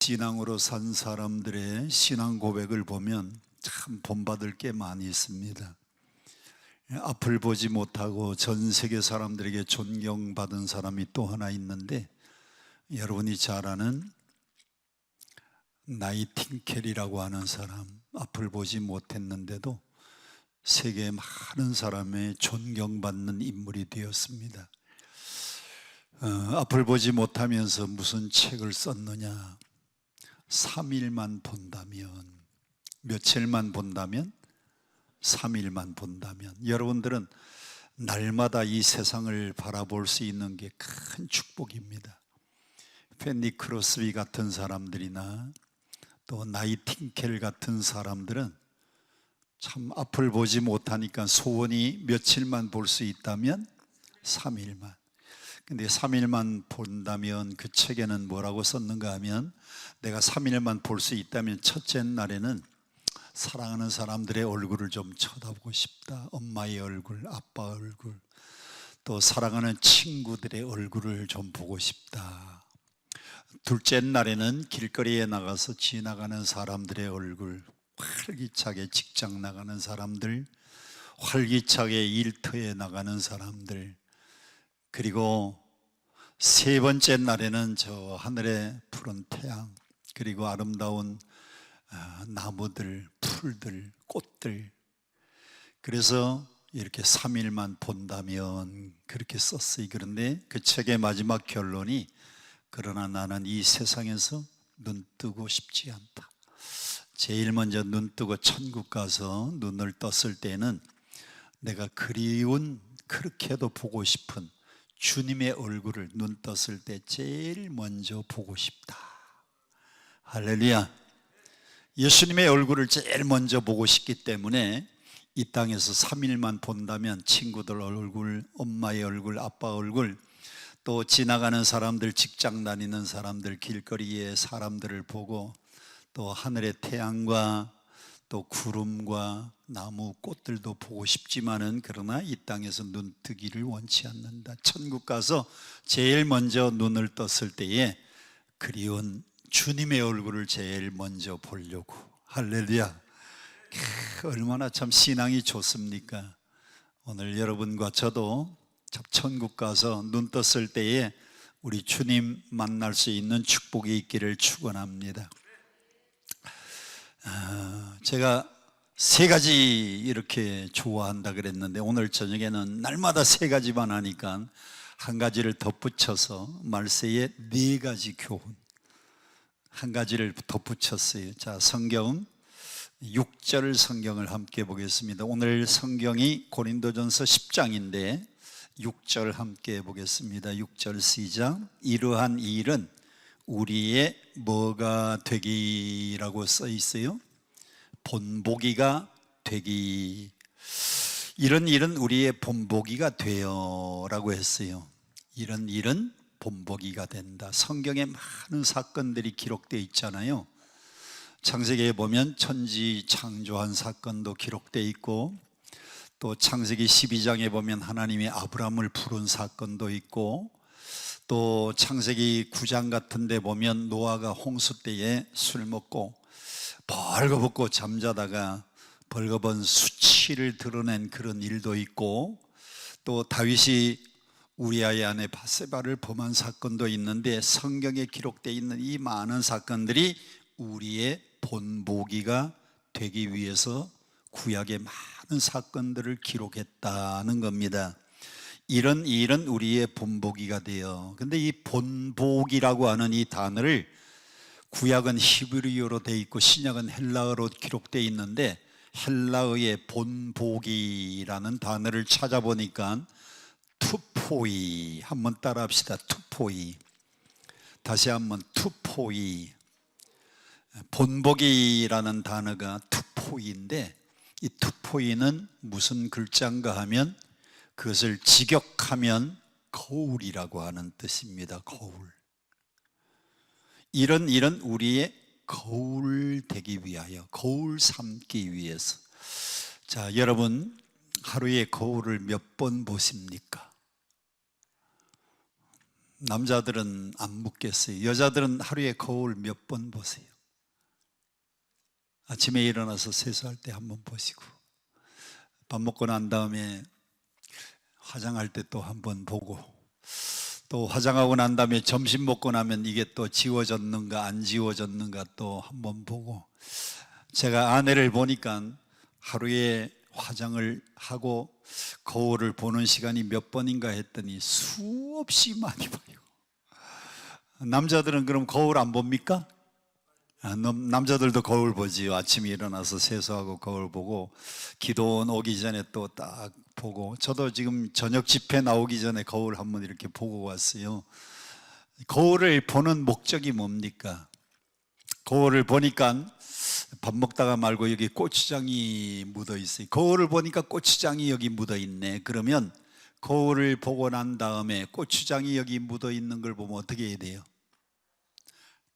신앙으로 산 사람들의 신앙 고백을 보면 참 본받을 게 많이 있습니다. 앞을 보지 못하고 전 세계 사람들에게 존경받은 사람이 또 하나 있는데, 여러분이 잘 아는 나이팅켈이라고 하는 사람, 앞을 보지 못했는데도 세계 많은 사람의 존경받는 인물이 되었습니다. 앞을 보지 못하면서 무슨 책을 썼느냐? 3일만 본다면, 며칠만 본다면, 3일만 본다면, 여러분들은 날마다 이 세상을 바라볼 수 있는 게 큰 축복입니다. 팬니 크로스비 같은 사람들이나 또 나이팅켈 같은 사람들은 참 앞을 보지 못하니까 소원이 며칠만 볼 수 있다면 3일만. 근데 3일만 본다면 그 책에는 뭐라고 썼는가 하면, 내가 3일만 볼 수 있다면 첫째 날에는 사랑하는 사람들의 얼굴을 좀 쳐다보고 싶다. 엄마의 얼굴, 아빠 얼굴, 또 사랑하는 친구들의 얼굴을 좀 보고 싶다. 둘째 날에는 길거리에 나가서 지나가는 사람들의 얼굴, 활기차게 직장 나가는 사람들, 활기차게 일터에 나가는 사람들, 그리고 세 번째 날에는 저 하늘의 푸른 태양, 그리고 아름다운 나무들, 풀들, 꽃들. 그래서 이렇게 3일만 본다면 그렇게 썼어요. 그런데 그 책의 마지막 결론이, 그러나 나는 이 세상에서 눈 뜨고 싶지 않다. 제일 먼저 눈 뜨고 천국 가서 눈을 떴을 때는 내가 그리운, 그렇게도 보고 싶은 주님의 얼굴을 눈 떴을 때 제일 먼저 보고 싶다. 할렐루야. 예수님의 얼굴을 제일 먼저 보고 싶기 때문에 이 땅에서 3일만 본다면 친구들 얼굴, 엄마의 얼굴, 아빠 얼굴, 또 지나가는 사람들, 직장 다니는 사람들, 길거리의 사람들을 보고, 또 하늘의 태양과 또 구름과 나무, 꽃들도 보고 싶지만은, 그러나 이 땅에서 눈 뜨기를 원치 않는다. 천국 가서 제일 먼저 눈을 떴을 때에 그리운 주님의 얼굴을 제일 먼저 보려고. 할렐루야. 얼마나 참 신앙이 좋습니까? 오늘 여러분과 저도 천국 가서 눈 떴을 때에 우리 주님 만날 수 있는 축복이 있기를 축원합니다. 제가 세 가지 이렇게 좋아한다 그랬는데, 오늘 저녁에는 날마다 세 가지만 하니까 한 가지를 덧붙여서 말세에 네 가지 교훈, 한 가지를 덧붙였어요. 자, 성경 6절 성경을 함께 보겠습니다. 오늘 성경이 고린도전서 10장인데 6절 함께 보겠습니다. 6절 시작. 이러한 일은 우리의 뭐가 되기라고 써 있어요? 본보기가 되기. 이런 일은 우리의 본보기가 되어 라고 했어요. 이런 일은 본보기가 된다. 성경에 많은 사건들이 기록되어 있잖아요. 창세기에 보면 천지 창조한 사건도 기록되어 있고, 또 창세기 12장에 보면 하나님이 아브라함을 부른 사건도 있고, 또 창세기 9장 같은 데 보면 노아가 홍수 때에 술 먹고 벌거벗고 잠자다가 벌거벗은 수치를 드러낸 그런 일도 있고, 또 다윗이 우리아의 아내 바세바를 범한 사건도 있는데, 성경에 기록되어 있는 이 많은 사건들이 우리의 본보기가 되기 위해서 구약의 많은 사건들을 기록했다는 겁니다. 이런 일은 우리의 본보기가 돼요. 근데 이 본보기라고 하는 이 단어를, 구약은 히브리어로 되어 있고 신약은 헬라어로 기록되어 있는데, 헬라어의 본보기라는 단어를 찾아보니까 투포이, 한번 따라 합시다. 투포이. 다시 한번 투포이. 본보기라는 단어가 투포이인데, 이 투포이는 무슨 글자인가 하면, 그것을 직역하면 거울이라고 하는 뜻입니다. 거울. 이런 일은 우리의 거울 되기 위하여, 거울 삼기 위해서. 자, 여러분 하루에 거울을 몇 번 보십니까? 남자들은 안 묻겠어요. 여자들은 하루에 거울 몇 번 보세요? 아침에 일어나서 세수할 때 한번 보시고, 밥 먹고 난 다음에 화장할 때 또 한번 보고, 또 화장하고 난 다음에 점심 먹고 나면 이게 또 지워졌는가 안 지워졌는가 또 한번 보고. 제가 아내를 보니까 하루에 화장을 하고 거울을 보는 시간이 몇 번인가 했더니 수없이 많이 봐요. 남자들은 그럼 거울 안 봅니까? 남자들도 거울 보지요. 아침에 일어나서 세수하고 거울 보고, 기도원 오기 전에 또 딱 보고. 저도 지금 저녁 집회 나오기 전에 거울 한번 이렇게 보고 왔어요. 거울을 보는 목적이 뭡니까? 거울을 보니까 밥 먹다가 말고 여기 고추장이 묻어 있어요. 거울을 보니까 고추장이 여기 묻어 있네. 그러면 거울을 보고 난 다음에 고추장이 여기 묻어 있는 걸 보면 어떻게 해야 돼요?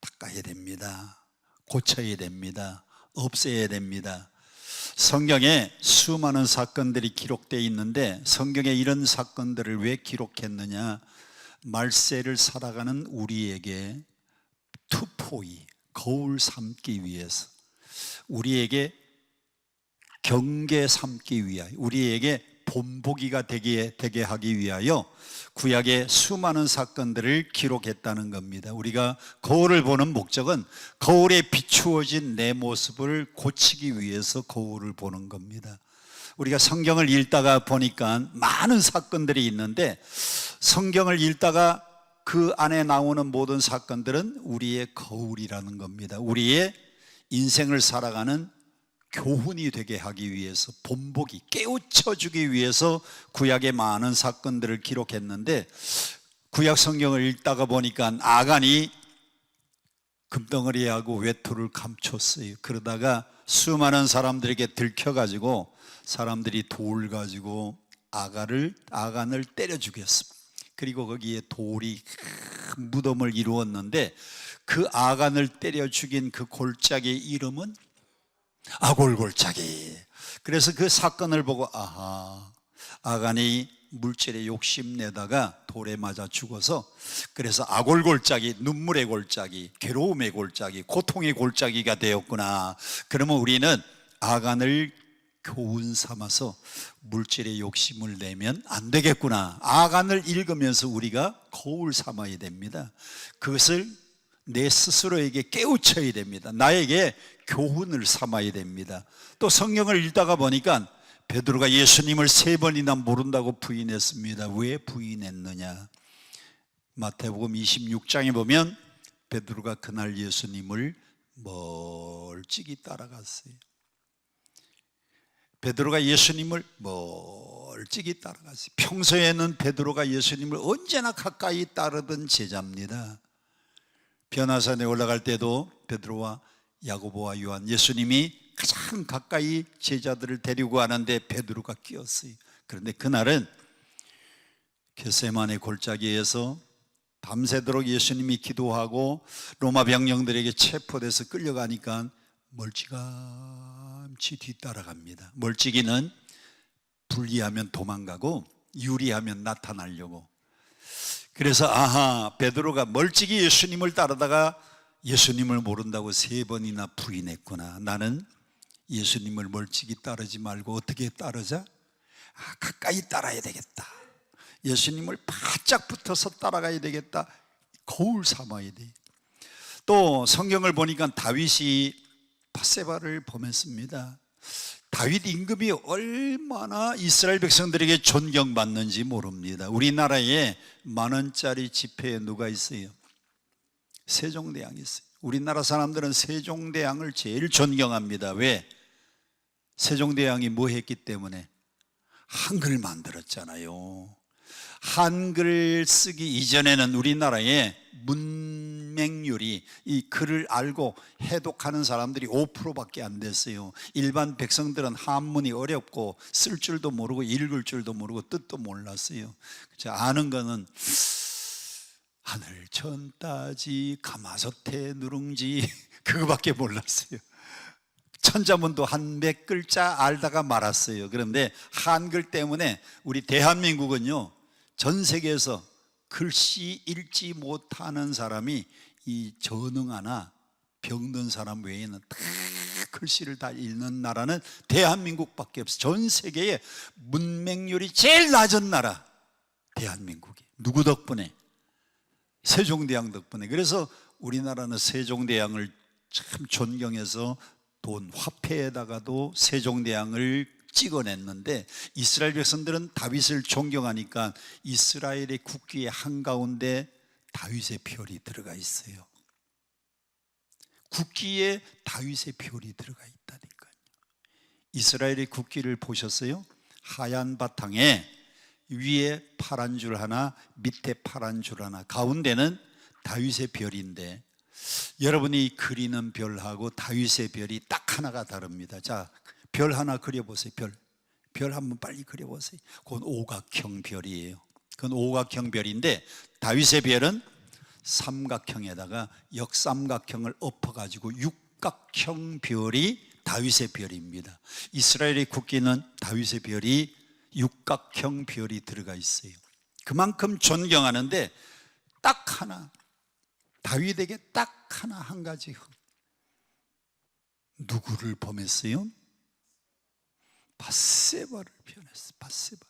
닦아야 됩니다. 고쳐야 됩니다. 없애야 됩니다. 성경에 수많은 사건들이 기록되어 있는데, 성경에 이런 사건들을 왜 기록했느냐? 말세를 살아가는 우리에게 투포이, 거울 삼기 위해서, 우리에게 경계 삼기 위하여, 우리에게 본보기가 되게 하기 위하여 구약의 수많은 사건들을 기록했다는 겁니다. 우리가 거울을 보는 목적은 거울에 비추어진 내 모습을 고치기 위해서 거울을 보는 겁니다. 우리가 성경을 읽다가 보니까 많은 사건들이 있는데, 성경을 읽다가 그 안에 나오는 모든 사건들은 우리의 거울이라는 겁니다. 우리의 인생을 살아가는 교훈이 되게 하기 위해서, 본보기, 깨우쳐주기 위해서 구약의 많은 사건들을 기록했는데, 구약 성경을 읽다가 보니까 아간이 금덩어리하고 외투를 감췄어요. 그러다가 수많은 사람들에게 들켜가지고 사람들이 돌 가지고 아간을 때려 죽였습니다. 그리고 거기에 돌이 큰 무덤을 이루었는데, 그 아간을 때려 죽인 그 골짜기의 이름은 아골골짜기. 그래서 그 사건을 보고, 아하, 아간이 물질에 욕심내다가 돌에 맞아 죽어서, 그래서 아골골짜기, 눈물의 골짜기, 괴로움의 골짜기, 고통의 골짜기가 되었구나. 그러면 우리는 아간을 교훈 삼아서 물질의 욕심을 내면 안 되겠구나. 아간을 읽으면서 우리가 거울 삼아야 됩니다. 그것을 내 스스로에게 깨우쳐야 됩니다. 나에게 교훈을 삼아야 됩니다. 또 성경을 읽다가 보니까 베드로가 예수님을 3번이나 모른다고 부인했습니다. 왜 부인했느냐? 마태복음 26장에 보면 베드로가 그날 예수님을 멀찍이 따라갔어요. 베드로가 예수님을 멀찍이 따라갔어요. 평소에는 베드로가 예수님을 언제나 가까이 따르던 제자입니다. 변화산에 올라갈 때도 베드로와 야고보와 요한, 예수님이 가장 가까이 제자들을 데리고 가는데 베드로가 끼었어요. 그런데 그날은 겟세마네 골짜기에서 밤새도록 예수님이 기도하고 로마 병령들에게 체포돼서 끌려가니까 멀찌감치 뒤따라갑니다. 멀찍이는 불리하면 도망가고 유리하면 나타나려고. 그래서 아하, 베드로가 멀찍이 예수님을 따르다가 예수님을 모른다고 3번이나 부인했구나. 나는 예수님을 멀찍이 따르지 말고 어떻게 따르자? 가까이 따라야 되겠다. 예수님을 바짝 붙어서 따라가야 되겠다. 거울 삼아야 돼. 또 성경을 보니까 다윗이 밧세바를 범했습니다. 다윗 임금이 얼마나 이스라엘 백성들에게 존경받는지 모릅니다. 우리나라에 10,000원짜리 지폐에 누가 있어요? 세종대왕이 있어요. 우리나라 사람들은 세종대왕을 제일 존경합니다. 왜? 세종대왕이 뭐 했기 때문에? 한글 만들었잖아요. 한글 쓰기 이전에는 우리나라에 문맹률이, 이 글을 알고 해독하는 사람들이 5%밖에 안 됐어요. 일반 백성들은 한문이 어렵고 쓸 줄도 모르고 읽을 줄도 모르고 뜻도 몰랐어요. 아는 거는 하늘 천 따지 가마솥에 누룽지 그거밖에 몰랐어요. 천자문도 한 몇 글자 알다가 말았어요. 그런데 한글 때문에 우리 대한민국은요, 전 세계에서 글씨 읽지 못하는 사람이 이 전능 하나 병든 사람 외에는 다 글씨를 다 읽는 나라는 대한민국밖에 없어요. 전 세계에 문맹률이 제일 낮은 나라 대한민국이. 누구 덕분에? 세종대왕 덕분에. 그래서 우리나라는 세종대왕을 참 존경해서 돈 화폐에다가도 세종대왕을 찍어냈는데, 이스라엘 백성들은 다윗을 존경하니까 이스라엘의 국기의 한가운데 다윗의 별이 들어가 있어요. 국기에 다윗의 별이 들어가 있다니까요. 이스라엘의 국기를 보셨어요? 하얀 바탕에 위에 파란 줄 하나, 밑에 파란 줄 하나, 가운데는 다윗의 별인데, 여러분이 그리는 별하고 다윗의 별이 딱 하나가 다릅니다. 자, 별 하나 그려보세요. 별 한번 빨리 그려보세요. 그건 오각형 별이에요. 그건 오각형 별인데, 다윗의 별은 삼각형에다가 역삼각형을 엎어가지고 육각형 별이 다윗의 별입니다. 이스라엘의 국기는 다윗의 별이 육각형 별이 들어가 있어요. 그만큼 존경하는데, 딱 하나, 다윗에게 딱 하나 한 가지, 누구를 범했어요? 밧세바를 변했어요. 밧세바.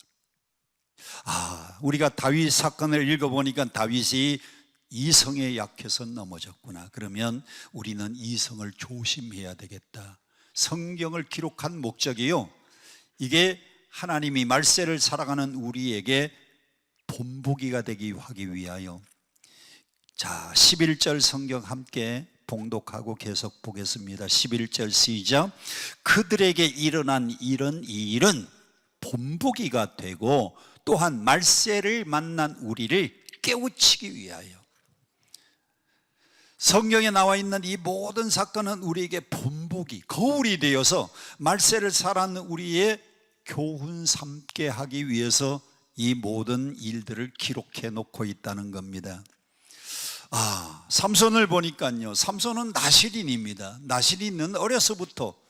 우리가 다윗 사건을 읽어보니까 다윗이 이성에 약해서 넘어졌구나. 그러면 우리는 이성을 조심해야 되겠다. 성경을 기록한 목적이요, 이게 하나님이 말세를 살아가는 우리에게 본보기가 되기 하기 위하여. 자, 11절 성경 함께 봉독하고 계속 보겠습니다. 11절 시작. 그들에게 일어난 이런 이 일은 본보기가 되고 또한 말세를 만난 우리를 깨우치기 위하여. 성경에 나와 있는 이 모든 사건은 우리에게 본보기, 거울이 되어서 말세를 살아가는 우리의 교훈 삼게 하기 위해서 이 모든 일들을 기록해 놓고 있다는 겁니다. 삼손을 보니까요, 삼손은 나실인입니다. 나실인은 어려서부터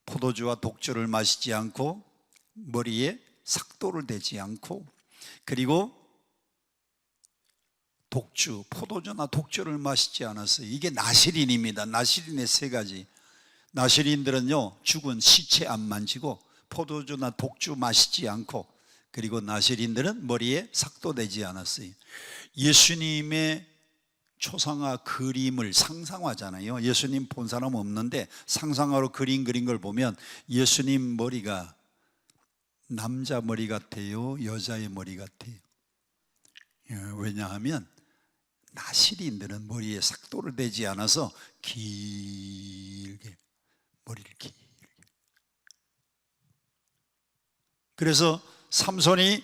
포도주와 독주를 마시지 않고 머리에 삭도를 대지 않고, 그리고 포도주나 독주를 마시지 않았어요. 이게 나실인입니다. 나실인의 세 가지. 나실인들은요, 죽은 시체 안 만지고 포도주나 독주 마시지 않고, 그리고 나실인들은 머리에 삭도 대지 않았어요. 예수님의 초상화 그림을 상상하잖아요. 예수님 본 사람 없는데 상상화로 그린 걸 보면 예수님 머리가 남자 머리 같아요, 여자의 머리 같아요? 왜냐하면 나실인들은 머리에 삭도를 대지 않아서 길게, 머리를 길게. 그래서 삼손이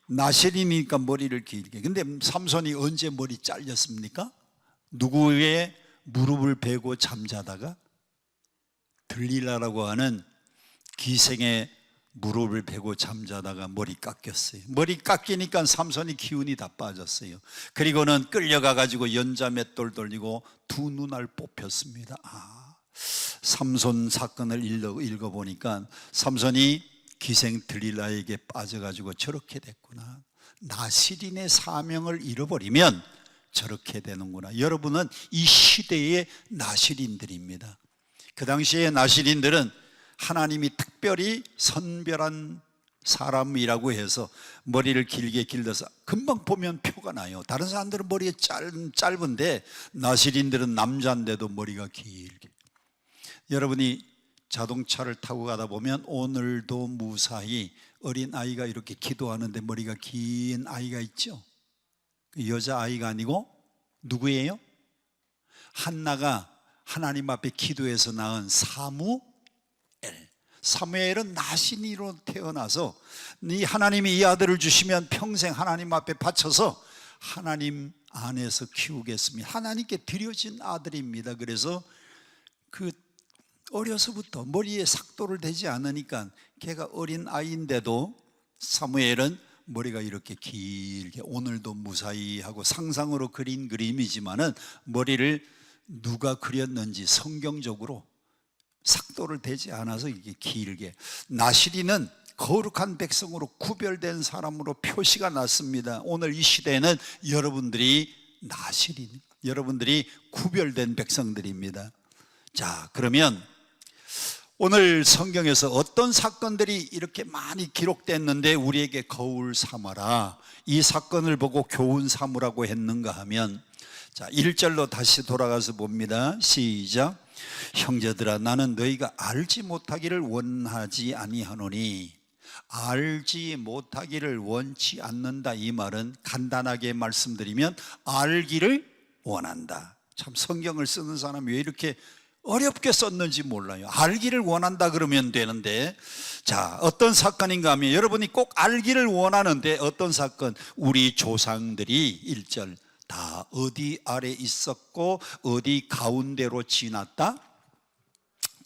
나실이니까 머리를 길게. 근데 삼손이 언제 머리 잘렸습니까? 누구의 무릎을 베고 잠자다가? 들릴라라고 하는 기생의 무릎을 베고 잠자다가 머리 깎였어요. 머리 깎이니까 삼손이 기운이 다 빠졌어요. 그리고는 끌려가 가지고 연자맷돌 돌리고 두 눈알 뽑혔습니다. 삼손 사건을 읽어보니까 삼손이 기생 들릴라에게 빠져가지고 저렇게 됐구나. 나실인의 사명을 잃어버리면 저렇게 되는구나. 여러분은 이 시대의 나실인들입니다. 그 당시에 나실인들은 하나님이 특별히 선별한 사람이라고 해서 머리를 길게 길러서 금방 보면 표가 나요. 다른 사람들은 머리가 짧은데 나실인들은 남자인데도 머리가 길게. 여러분이 자동차를 타고 가다 보면 오늘도 무사히 어린 아이가 이렇게 기도하는데 머리가 긴 아이가 있죠. 여자 아이가 아니고 누구예요? 한나가 하나님 앞에 기도해서 낳은 사무엘은 나신이로 태어나서 하나님이 이 아들을 주시면 평생 하나님 앞에 바쳐서 하나님 안에서 키우겠습니다. 하나님께 드려진 아들입니다. 그래서 어려서부터 머리에 삭도를 대지 않으니까 걔가 어린 아이인데도 사무엘은 머리가 이렇게 길게, 오늘도 무사히 하고 상상으로 그린 그림이지만은 머리를 누가 그렸는지 성경적으로 삭도를 대지 않아서 이게 길게. 나실이는 거룩한 백성으로 구별된 사람으로 표시가 났습니다. 오늘 이 시대에는 여러분들이 나실인, 여러분들이 구별된 백성들입니다. 자, 그러면 오늘 성경에서 어떤 사건들이 이렇게 많이 기록됐는데 우리에게 거울 삼아라, 이 사건을 보고 교훈 삼으라고 했는가 하면, 자, 1절로 다시 돌아가서 봅니다. 시작. 형제들아, 나는 너희가 알지 못하기를 원하지 아니하노니. 알지 못하기를 원치 않는다, 이 말은 간단하게 말씀드리면 알기를 원한다. 참, 성경을 쓰는 사람이 왜 이렇게 어렵게 썼는지 몰라요. 알기를 원한다 그러면 되는데, 자, 어떤 사건인가 하면 여러분이 꼭 알기를 원하는데 어떤 사건? 우리 조상들이 1절 다 어디 아래 있었고 어디 가운데로 지났다?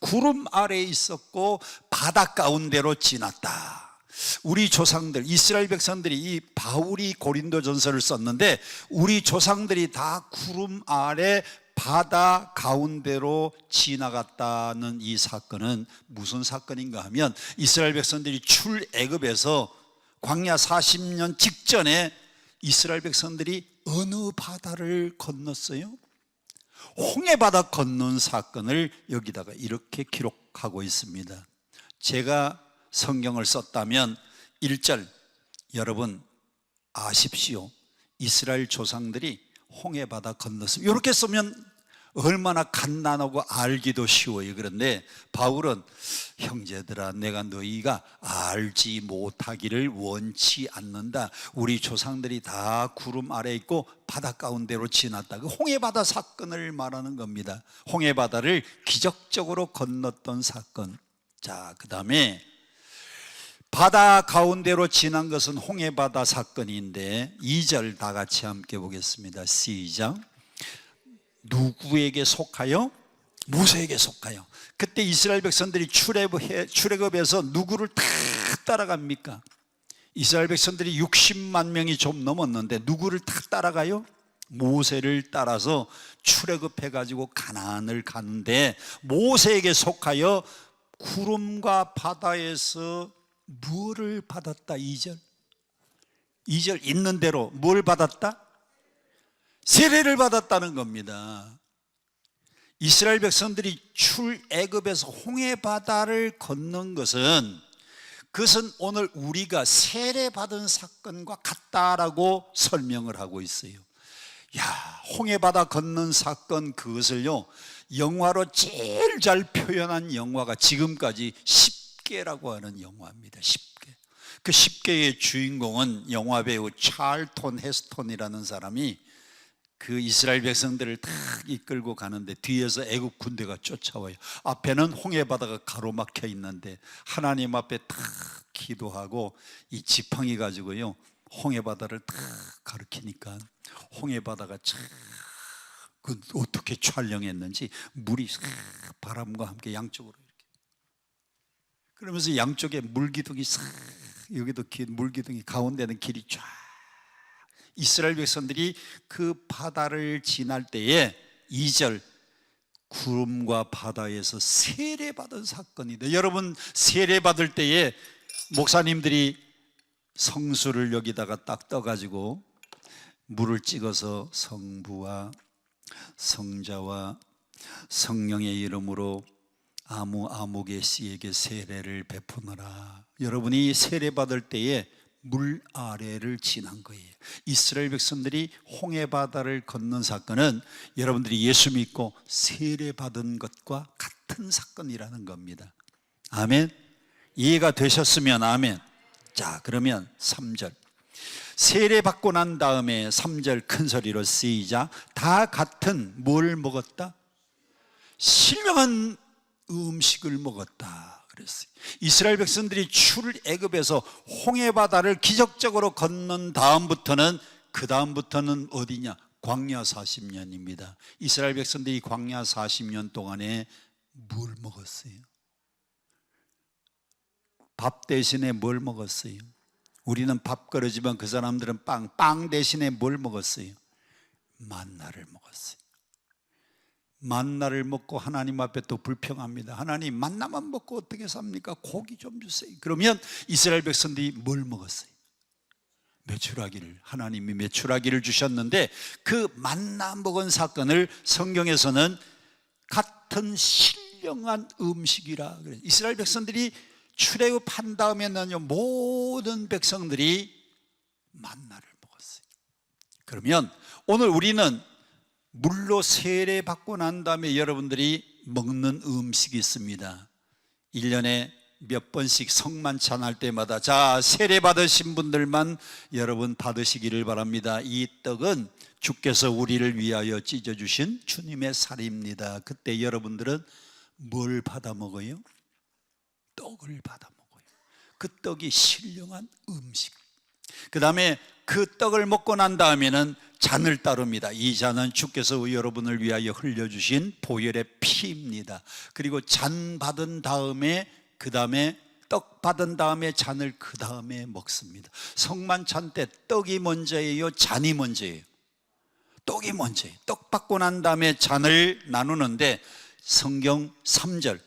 구름 아래 있었고 바다 가운데로 지났다. 우리 조상들, 이스라엘 백성들이, 이 바울이 고린도전서를 썼는데 우리 조상들이 다 구름 아래 바다 가운데로 지나갔다는 이 사건은 무슨 사건인가 하면, 이스라엘 백성들이 출애굽에서 광야 40년 직전에 이스라엘 백성들이 어느 바다를 건넜어요? 홍해바다 건넌 사건을 여기다가 이렇게 기록하고 있습니다. 제가 성경을 썼다면 1절, 여러분 아십시오, 이스라엘 조상들이 홍해바다 건넜습니다. 이렇게 쓰면 얼마나 간단하고 알기도 쉬워요. 그런데 바울은 형제들아, 내가 너희가 알지 못하기를 원치 않는다. 우리 조상들이 다 구름 아래 있고 바다 가운데로 지났다. 그 홍해바다 사건을 말하는 겁니다. 홍해바다를 기적적으로 건넜던 사건. 자, 그 다음에 바다 가운데로 지난 것은 홍해바다 사건인데 2절 다 같이 함께 보겠습니다. 시작. 누구에게 속하여? 모세에게 속하여. 그때 이스라엘 백성들이 출애굽해서 누구를 다 따라갑니까? 이스라엘 백성들이 60만 명이 좀 넘었는데 누구를 다 따라가요? 모세를 따라서 출애굽해가지고 가나안을 가는데 모세에게 속하여 구름과 바다에서 무엇을 받았다? 2절 있는 대로 뭘 받았다? 세례를 받았다는 겁니다. 이스라엘 백성들이 출애굽에서 홍해바다를 건넌 것은, 그것은 오늘 우리가 세례받은 사건과 같다라고 설명을 하고 있어요. 야, 홍해바다 건넌 사건, 그것을요 영화로 제일 잘 표현한 영화가 지금까지 10개라고 하는 영화입니다. 10개. 그 10개의 주인공은 영화배우 찰톤 헤스톤이라는 사람이 그 이스라엘 백성들을 탁 이끌고 가는데 뒤에서 애국 군대가 쫓아와요. 앞에는 홍해바다가 가로막혀 있는데 하나님 앞에 탁 기도하고 이 지팡이 가지고요 홍해바다를 탁 가리키니까 홍해바다가 참, 그 어떻게 촬영했는지 물이 싹 바람과 함께 양쪽으로 이렇게, 그러면서 양쪽에 물기둥이 싹, 여기도 물기둥이, 가운데는 길이 쫙. 이스라엘 백성들이 그 바다를 지날 때에 2절 구름과 바다에서 세례받은 사건이다. 여러분, 세례받을 때에 목사님들이 성수를 여기다가 딱 떠가지고 물을 찍어서 성부와 성자와 성령의 이름으로 아무개 씨에게 세례를 베푸노라. 여러분이 세례받을 때에 물 아래를 지난 거예요. 이스라엘 백성들이 홍해바다를 건넌 사건은 여러분들이 예수 믿고 세례받은 것과 같은 사건이라는 겁니다. 아멘. 이해가 되셨으면 아멘. 자, 그러면 3절 세례받고 난 다음에 3절 큰 소리로 시작. 다 같은 뭘 먹었다? 신령한 음식을 먹었다 그랬어요. 이스라엘 백성들이 출애굽에서 홍해바다를 기적적으로 건넌 다음부터는, 그 다음부터는 어디냐? 광야 40년입니다. 이스라엘 백성들이 광야 40년 동안에 뭘 먹었어요? 밥 대신에 뭘 먹었어요? 우리는 밥그릇이지만 그 사람들은 빵 대신에 뭘 먹었어요? 만나를 먹었어요. 만나를 먹고 하나님 앞에 또 불평합니다. 하나님, 만나만 먹고 어떻게 삽니까? 고기 좀 주세요. 그러면 이스라엘 백성들이 뭘 먹었어요? 메추라기를. 하나님이 메추라기를 주셨는데 그 만나 먹은 사건을 성경에서는 같은 신령한 음식이라 그래요. 이스라엘 백성들이 출애굽한 다음에는요, 모든 백성들이 만나를 먹었어요. 그러면 오늘 우리는 물로 세례받고 난 다음에 여러분들이 먹는 음식이 있습니다. 1년에 몇 번씩 성만찬 할 때마다, 자, 세례받으신 분들만 여러분 받으시기를 바랍니다. 이 떡은 주께서 우리를 위하여 찢어주신 주님의 살입니다. 그때 여러분들은 뭘 받아 먹어요? 떡을 받아 먹어요. 그 떡이 신령한 음식. 그 다음에 그 떡을 먹고 난 다음에는 잔을 따릅니다. 이 잔은 주께서 여러분을 위하여 흘려주신 보혈의 피입니다. 그리고 잔 받은 다음에, 그 다음에 떡 받은 다음에 잔을 그 다음에 먹습니다. 성만찬 때 떡이 먼저예요? 잔이 먼저예요? 떡이 먼저예요. 떡 받고 난 다음에 잔을 나누는데 성경 3절,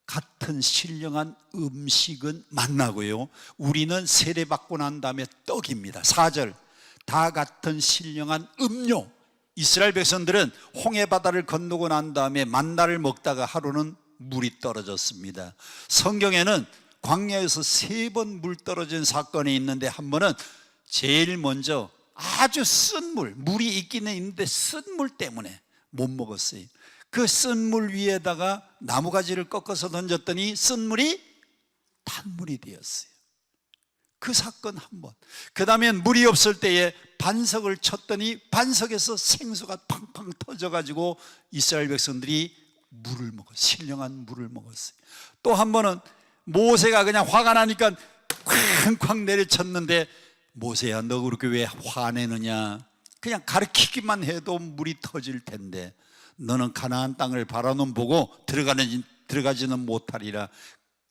같은 신령한 음식은 만나고요, 우리는 세례받고 난 다음에 떡입니다. 4절, 다 같은 신령한 음료. 이스라엘 백성들은 홍해바다를 건너고 난 다음에 만나를 먹다가 하루는 물이 떨어졌습니다. 성경에는 광야에서 3번 물 떨어진 사건이 있는데, 한 번은 제일 먼저 아주 쓴 물, 물이 있기는 있는데 쓴 물 때문에 못 먹었어요. 그 쓴 물 위에다가 나무가지를 꺾어서 던졌더니 쓴 물이 단물이 되었어요. 그 사건 한 번. 그 다음에 물이 없을 때에 반석을 쳤더니 반석에서 생수가 팡팡 터져가지고 이스라엘 백성들이 물을 먹었어요. 신령한 물을 먹었어요. 또 한 번은 모세가 그냥 화가 나니까 쾅쾅 내려쳤는데, 모세야, 너 그렇게 왜 화내느냐? 그냥 가르치기만 해도 물이 터질 텐데 너는 가나안 땅을 바라는 보고 들어가지는 못하리라.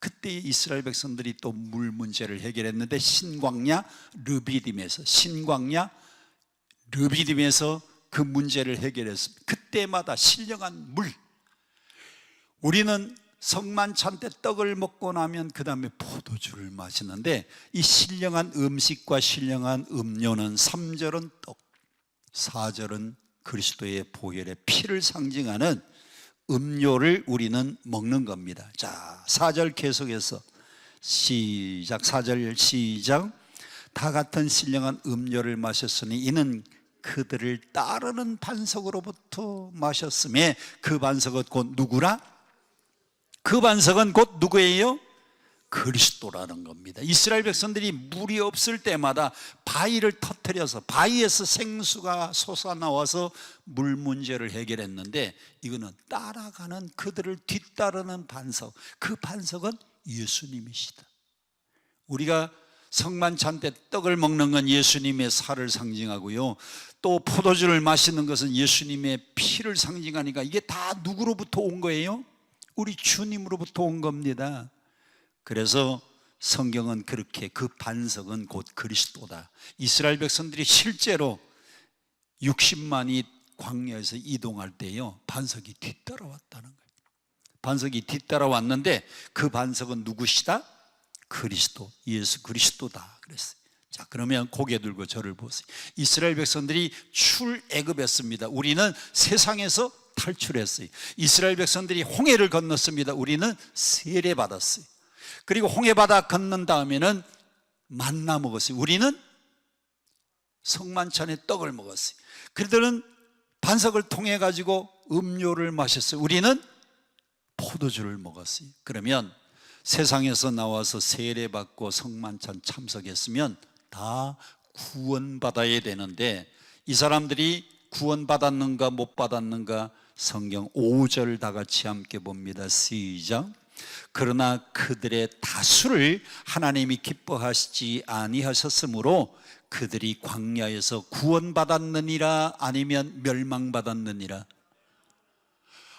그때 이스라엘 백성들이 또 물 문제를 해결했는데, 신광야 르비딤에서 그 문제를 해결했습니다. 그때마다 신령한 물. 우리는 성만찬 때 떡을 먹고 나면 그 다음에 포도주를 마시는데, 이 신령한 음식과 신령한 음료는 3절은 떡, 4절은 그리스도의 보혈의 피를 상징하는 음료를 우리는 먹는 겁니다. 자, 4절 계속해서 시작. 4절 시작. 다 같은 신령한 음료를 마셨으니 이는 그들을 따르는 반석으로부터 마셨음에, 그 반석은 곧 누구라? 그 반석은 곧 누구예요? 그리스도라는 겁니다. 이스라엘 백성들이 물이 없을 때마다 바위를 터뜨려서 바위에서 생수가 솟아나와서 물 문제를 해결했는데, 이거는 따라가는, 그들을 뒤따르는 반석, 그 반석은 예수님이시다. 우리가 성만찬 때 떡을 먹는 건 예수님의 살을 상징하고요, 또 포도주를 마시는 것은 예수님의 피를 상징하니까 이게 다 누구로부터 온 거예요? 우리 주님으로부터 온 겁니다. 그래서 성경은 그렇게, 그 반석은 곧 그리스도다. 이스라엘 백성들이 실제로 60만이 광야에서 이동할 때요, 반석이 뒤따라왔다는 거예요. 반석이 뒤따라왔는데 그 반석은 누구시다? 그리스도, 예수 그리스도다 그랬어요. 자, 그러면 고개 들고 저를 보세요. 이스라엘 백성들이 출애굽했습니다. 우리는 세상에서 탈출했어요. 이스라엘 백성들이 홍해를 건넜습니다. 우리는 세례받았어요. 그리고 홍해바다 건넌 다음에는 만나 먹었어요. 우리는 성만찬에 떡을 먹었어요. 그들은 반석을 통해 가지고 음료를 마셨어요. 우리는 포도주를 먹었어요. 그러면 세상에서 나와서 세례받고 성만찬 참석했으면 다 구원받아야 되는데, 이 사람들이 구원받았는가 못 받았는가? 성경 5절 다 같이 함께 봅니다. 시작. 그러나 그들의 다수를 하나님이 기뻐하시지 아니하셨으므로 그들이 광야에서 구원받았느니라, 아니면 멸망받았느니라.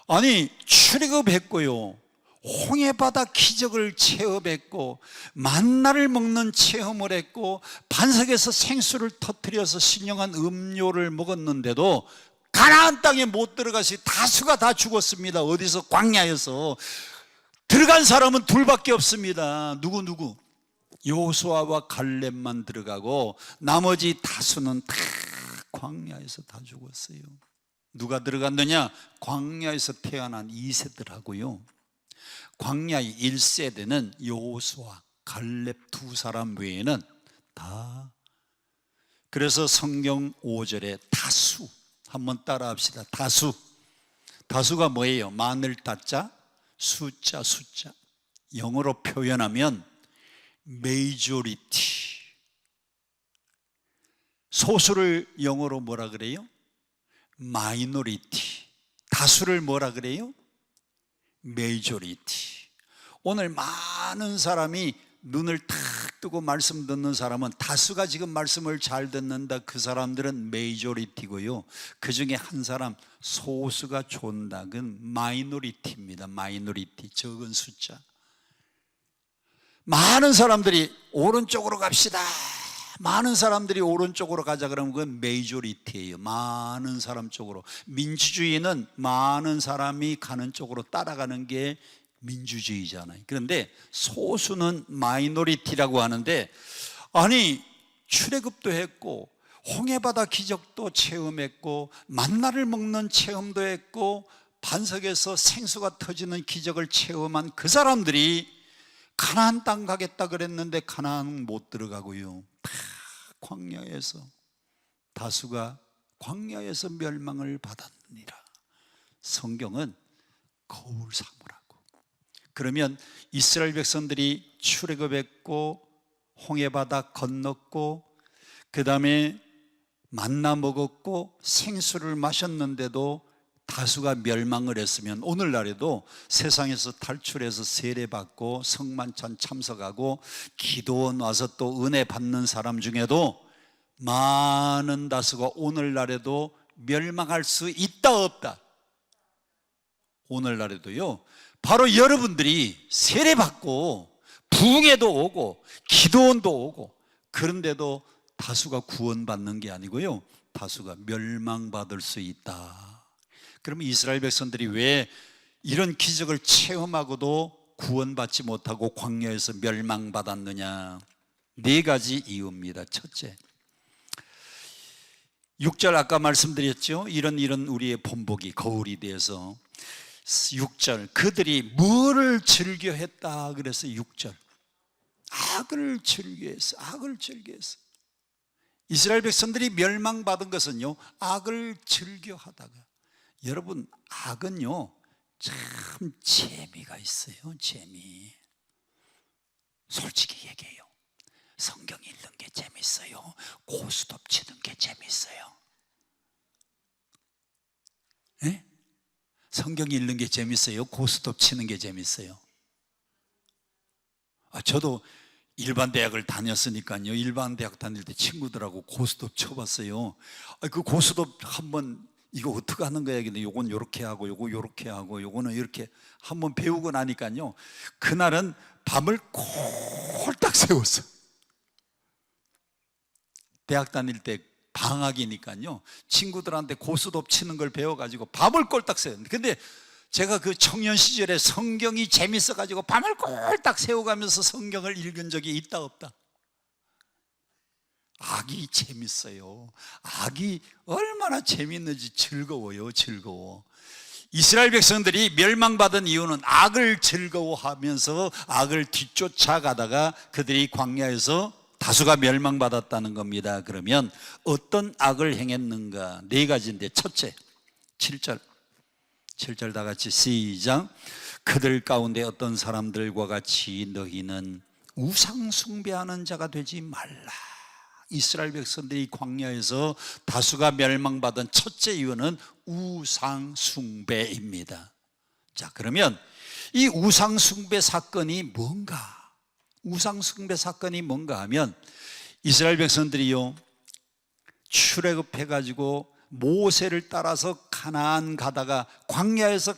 아니, 출애굽했고요, 홍해바다 기적을 체험했고, 만나를 먹는 체험을 했고, 반석에서 생수를 터뜨려서 신령한 음료를 먹었는데도 가나안 땅에 못 들어가시 다수가 다 죽었습니다. 어디서? 광야에서. 들어간 사람은 둘밖에 없습니다. 누구? 여호수아와 갈렙만 들어가고 나머지 다수는 다 광야에서 다 죽었어요. 누가 들어갔느냐? 광야에서 태어난 2세들하고요, 광야의 1세대는 여호수아, 갈렙 두 사람 외에는 다. 그래서 성경 5절에 다수, 한번 따라 합시다. 다수가 뭐예요? 마늘 따자, 숫자. 영어로 표현하면 majority. 소수를 영어로 뭐라 그래요? minority. 다수를 뭐라 그래요? majority. 오늘 많은 사람이 눈을 탁 뜨고 말씀 듣는 사람은, 다수가 지금 말씀을 잘 듣는다, 그 사람들은 majority고요, 그 중에 한 사람, 소수가 존다, 그건 minority입니다. minority, 적은 숫자. 많은 사람들이 오른쪽으로 갑시다, 많은 사람들이 오른쪽으로 가자 그러면 그건 메이저리티예요. 많은 사람 쪽으로. 민주주의는 많은 사람이 가는 쪽으로 따라가는 게 민주주의잖아요. 그런데 소수는 마이너리티라고 하는데, 아니 출애굽도 했고 홍해바다 기적도 체험했고 만나를 먹는 체험도 했고 반석에서 생수가 터지는 기적을 체험한 그 사람들이 가나안 땅 가겠다 그랬는데 가나안 못 들어가고요, 다 광야에서, 다수가 광야에서 멸망을 받았느니라. 성경은 거울 삼으라고. 그러면 이스라엘 백성들이 출애굽했고 홍해바다 건넜고 그 다음에 만나 먹었고 생수를 마셨는데도 다수가 멸망을 했으면, 오늘날에도 세상에서 탈출해서 세례받고 성만찬 참석하고 기도원 와서 또 은혜 받는 사람 중에도 많은 다수가 오늘날에도 멸망할 수 있다 없다? 오늘날에도요, 바로 여러분들이 세례받고 부흥회도 오고 기도원도 오고, 그런데도 다수가 구원받는 게 아니고요, 다수가 멸망받을 수 있다. 그러면 이스라엘 백성들이 왜 이런 기적을 체험하고도 구원받지 못하고 광야에서 멸망받았느냐? 4가지 이유입니다. 첫째, 6절 아까 말씀드렸죠. 이런 우리의 본보기 거울이 돼서 6절, 그들이 뭐를 즐겨했다 그래서 6절, 악을 즐겨했어. 이스라엘 백성들이 멸망받은 것은요, 악을 즐겨하다가. 여러분, 악은요 참 재미가 있어요. 재미. 솔직히 얘기해요. 성경 읽는 게 재밌어요? 고스톱 치는 게 재밌어요? 네? 성경 읽는 게 재밌어요? 고스톱 치는 게 재밌어요? 저도 일반 대학을 다녔으니까요, 일반 대학 다닐 때 친구들하고 고스톱 쳐봤어요. 그 고스톱 한번 이거 어떻게 하는 거야? 근데 요건 요렇게 하고 요거 요렇게 하고 요거는 이렇게 한번 배우고 나니까요, 그날은 밤을 꼴딱 새웠어. 대학 다닐 때 방학이니까요, 친구들한테 고스톱 치는 걸 배워가지고 밤을 꼴딱 새웠는데, 근데 제가 그 청년 시절에 성경이 재밌어가지고 밤을 꼴딱 새워가면서 성경을 읽은 적이 있다 없다? 악이 재밌어요. 악이 얼마나 재밌는지 즐거워요. 즐거워. 이스라엘 백성들이 멸망받은 이유는 악을 즐거워하면서 악을 뒤쫓아가다가 그들이 광야에서 다수가 멸망받았다는 겁니다. 그러면 어떤 악을 행했는가? 4가지인데, 첫째, 7절 다 같이 시작. 그들 가운데 어떤 사람들과 같이 너희는 우상 숭배하는 자가 되지 말라. 이스라엘 백성들이 광야에서 다수가 멸망받은 첫째 이유는 우상 숭배입니다. 자, 그러면 이 우상 숭배 사건이 뭔가? 우상 숭배 사건이 뭔가 하면, 이스라엘 백성들이요, 출애굽해가지고 모세를 따라서 가나안 가다가 광야에서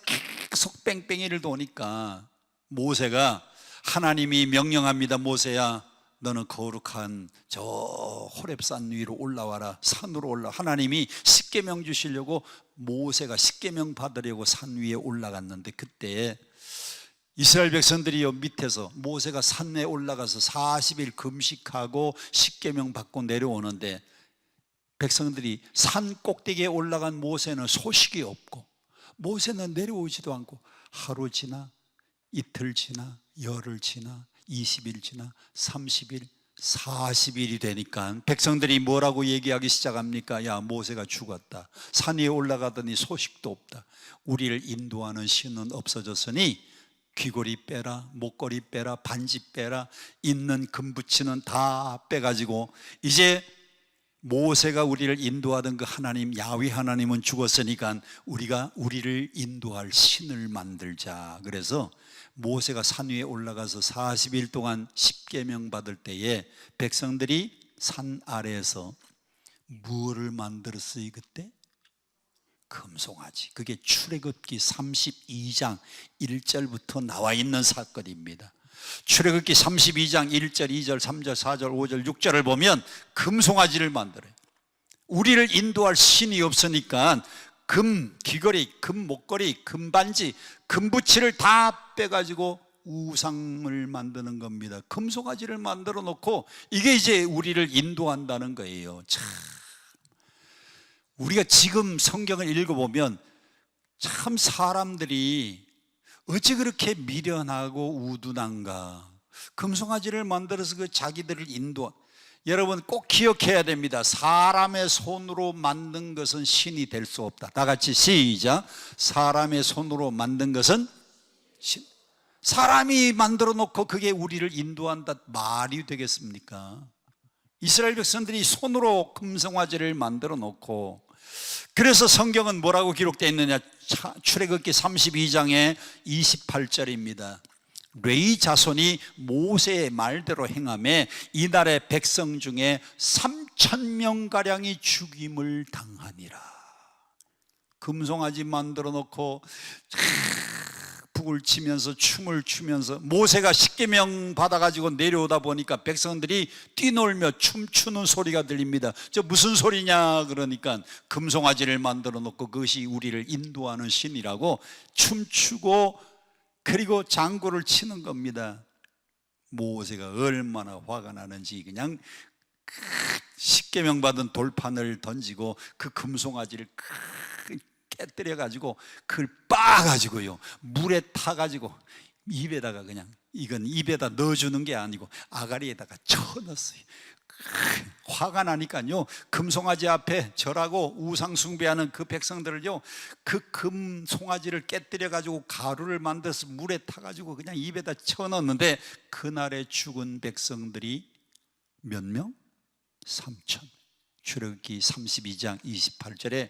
계속 뺑뺑이를 도니까 모세가, 하나님이 명령합니다. 모세야, 너는 거룩한 저 호렙산 위로 올라와라. 산으로 올라. 하나님이 십계명 주시려고 모세가 십계명 받으려고 산 위에 올라갔는데, 그때 이스라엘 백성들이 밑에서 모세가 산에 올라가서 40일 금식하고 십계명 받고 내려오는데, 백성들이 산 꼭대기에 올라간 모세는 소식이 없고, 모세는 내려오지도 않고, 하루 지나 이틀 지나 열흘 지나 20일 지나 30일 40일이 되니까 백성들이 뭐라고 얘기하기 시작합니까? 야, 모세가 죽었다. 산 위에 올라가더니 소식도 없다. 우리를 인도하는 신은 없어졌으니 귀걸이 빼라, 목걸이 빼라, 반지 빼라, 있는 금붙이는 다 빼가지고 이제 모세가 우리를 인도하던 그 하나님 야훼 하나님은 죽었으니까 우리가 우리를 인도할 신을 만들자. 그래서 모세가 산 위에 올라가서 40일 동안 십계명 받을 때에 백성들이 산 아래에서 무엇을 만들었어요? 그때 금송아지. 그게 출애굽기 32장 1절부터 나와 있는 사건입니다. 출애굽기 32장 1절, 2절, 3절, 4절, 5절, 6절을 보면 금송아지를 만들어요. 우리를 인도할 신이 없으니까 금 귀걸이, 금 목걸이, 금 반지, 금붙이를 다 빼가지고 우상을 만드는 겁니다. 금송아지를 만들어 놓고 이게 이제 우리를 인도한다는 거예요. 참, 우리가 지금 성경을 읽어보면 참 사람들이 어찌 그렇게 미련하고 우둔한가. 금송아지를 만들어서 그 자기들을 여러분 꼭 기억해야 됩니다. 사람의 손으로 만든 것은 신이 될 수 없다. 다 같이 시작. 사람의 손으로 만든 것은 신. 사람이 만들어 놓고 그게 우리를 인도한다 말이 되겠습니까? 이스라엘 백성들이 손으로 금송아지를 만들어 놓고, 그래서 성경은 뭐라고 기록되어 있느냐? 출애굽기 32장의 28절입니다. 레위 자손이 모세의 말대로 행하매 이날의 백성 중에 3,000명가량이 죽임을 당하니라. 금송아지 만들어 놓고 북을 치면서 춤을 추면서, 모세가 십계명 받아가지고 내려오다 보니까 백성들이 뛰놀며 춤추는 소리가 들립니다. 저 무슨 소리냐 그러니까 금송아지를 만들어 놓고 그것이 우리를 인도하는 신이라고 춤추고 그리고 장구를 치는 겁니다. 모세가 얼마나 화가 나는지 그냥 십계명 받은 돌판을 던지고 그 금송아지를 깨뜨려 가지고 그걸 빻아가지고요 물에 타가지고 입에다가, 그냥 이건 입에다 넣어주는 게 아니고 아가리에다가 쳐넣었어요. 화가 나니까요 금송아지 앞에 절하고 우상 숭배하는 그 백성들을요 그 금송아지를 깨뜨려 가지고 가루를 만들어서 물에 타가지고 그냥 입에다 쳐넣었는데, 그날에 죽은 백성들이 몇 명? 3,000. 출애굽기 32장 28절에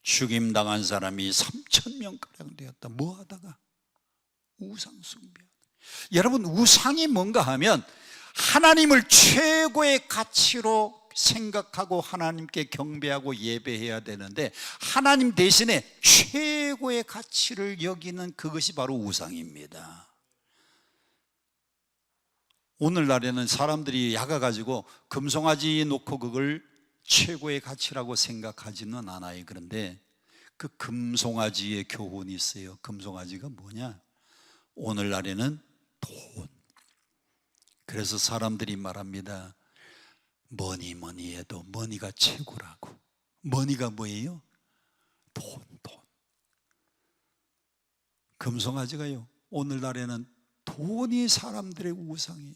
죽임당한 사람이 3,000명가량 되었다. 뭐 하다가? 우상 숭배. 여러분, 우상이 뭔가 하면 하나님을 최고의 가치로 생각하고 하나님께 경배하고 예배해야 되는데, 하나님 대신에 최고의 가치를 여기는 그것이 바로 우상입니다. 오늘날에는 사람들이 야가가지고 금송아지 놓고 그걸 최고의 가치라고 생각하지는 않아요. 그런데 그 금송아지의 교훈이 있어요. 금송아지가 뭐냐? 오늘날에는 돈. 그래서 사람들이 말합니다. 뭐니 해도 머니가 최고라고. 머니가 뭐예요? 돈. 금송아지가요 오늘날에는 돈이 사람들의 우상이에요.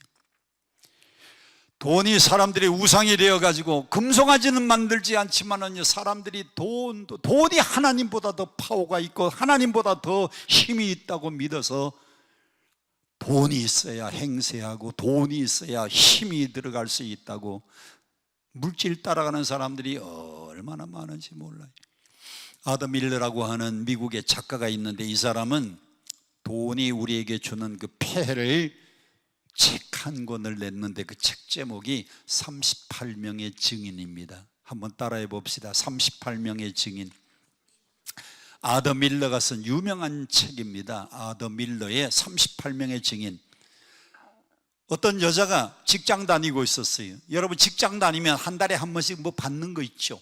돈이 사람들의 우상이 되어가지고 금송아지는 만들지 않지만은요 사람들이 돈이 하나님보다 더 파워가 있고 하나님보다 더 힘이 있다고 믿어서, 돈이 있어야 행세하고 돈이 있어야 힘이 들어갈 수 있다고 물질 따라가는 사람들이 얼마나 많은지 몰라요. 아더 밀러라고 하는 미국의 작가가 있는데, 이 사람은 돈이 우리에게 주는 그 폐해를 책 한 권을 냈는데 그 책 제목이 38명의 증인입니다. 한번 따라해 봅시다. 38명의 증인. 아더 밀러가 쓴 유명한 책입니다. 아더 밀러의 38명의 증인. 어떤 여자가 직장 다니고 있었어요. 여러분 직장 다니면 한 달에 한 번씩 뭐 받는 거 있죠?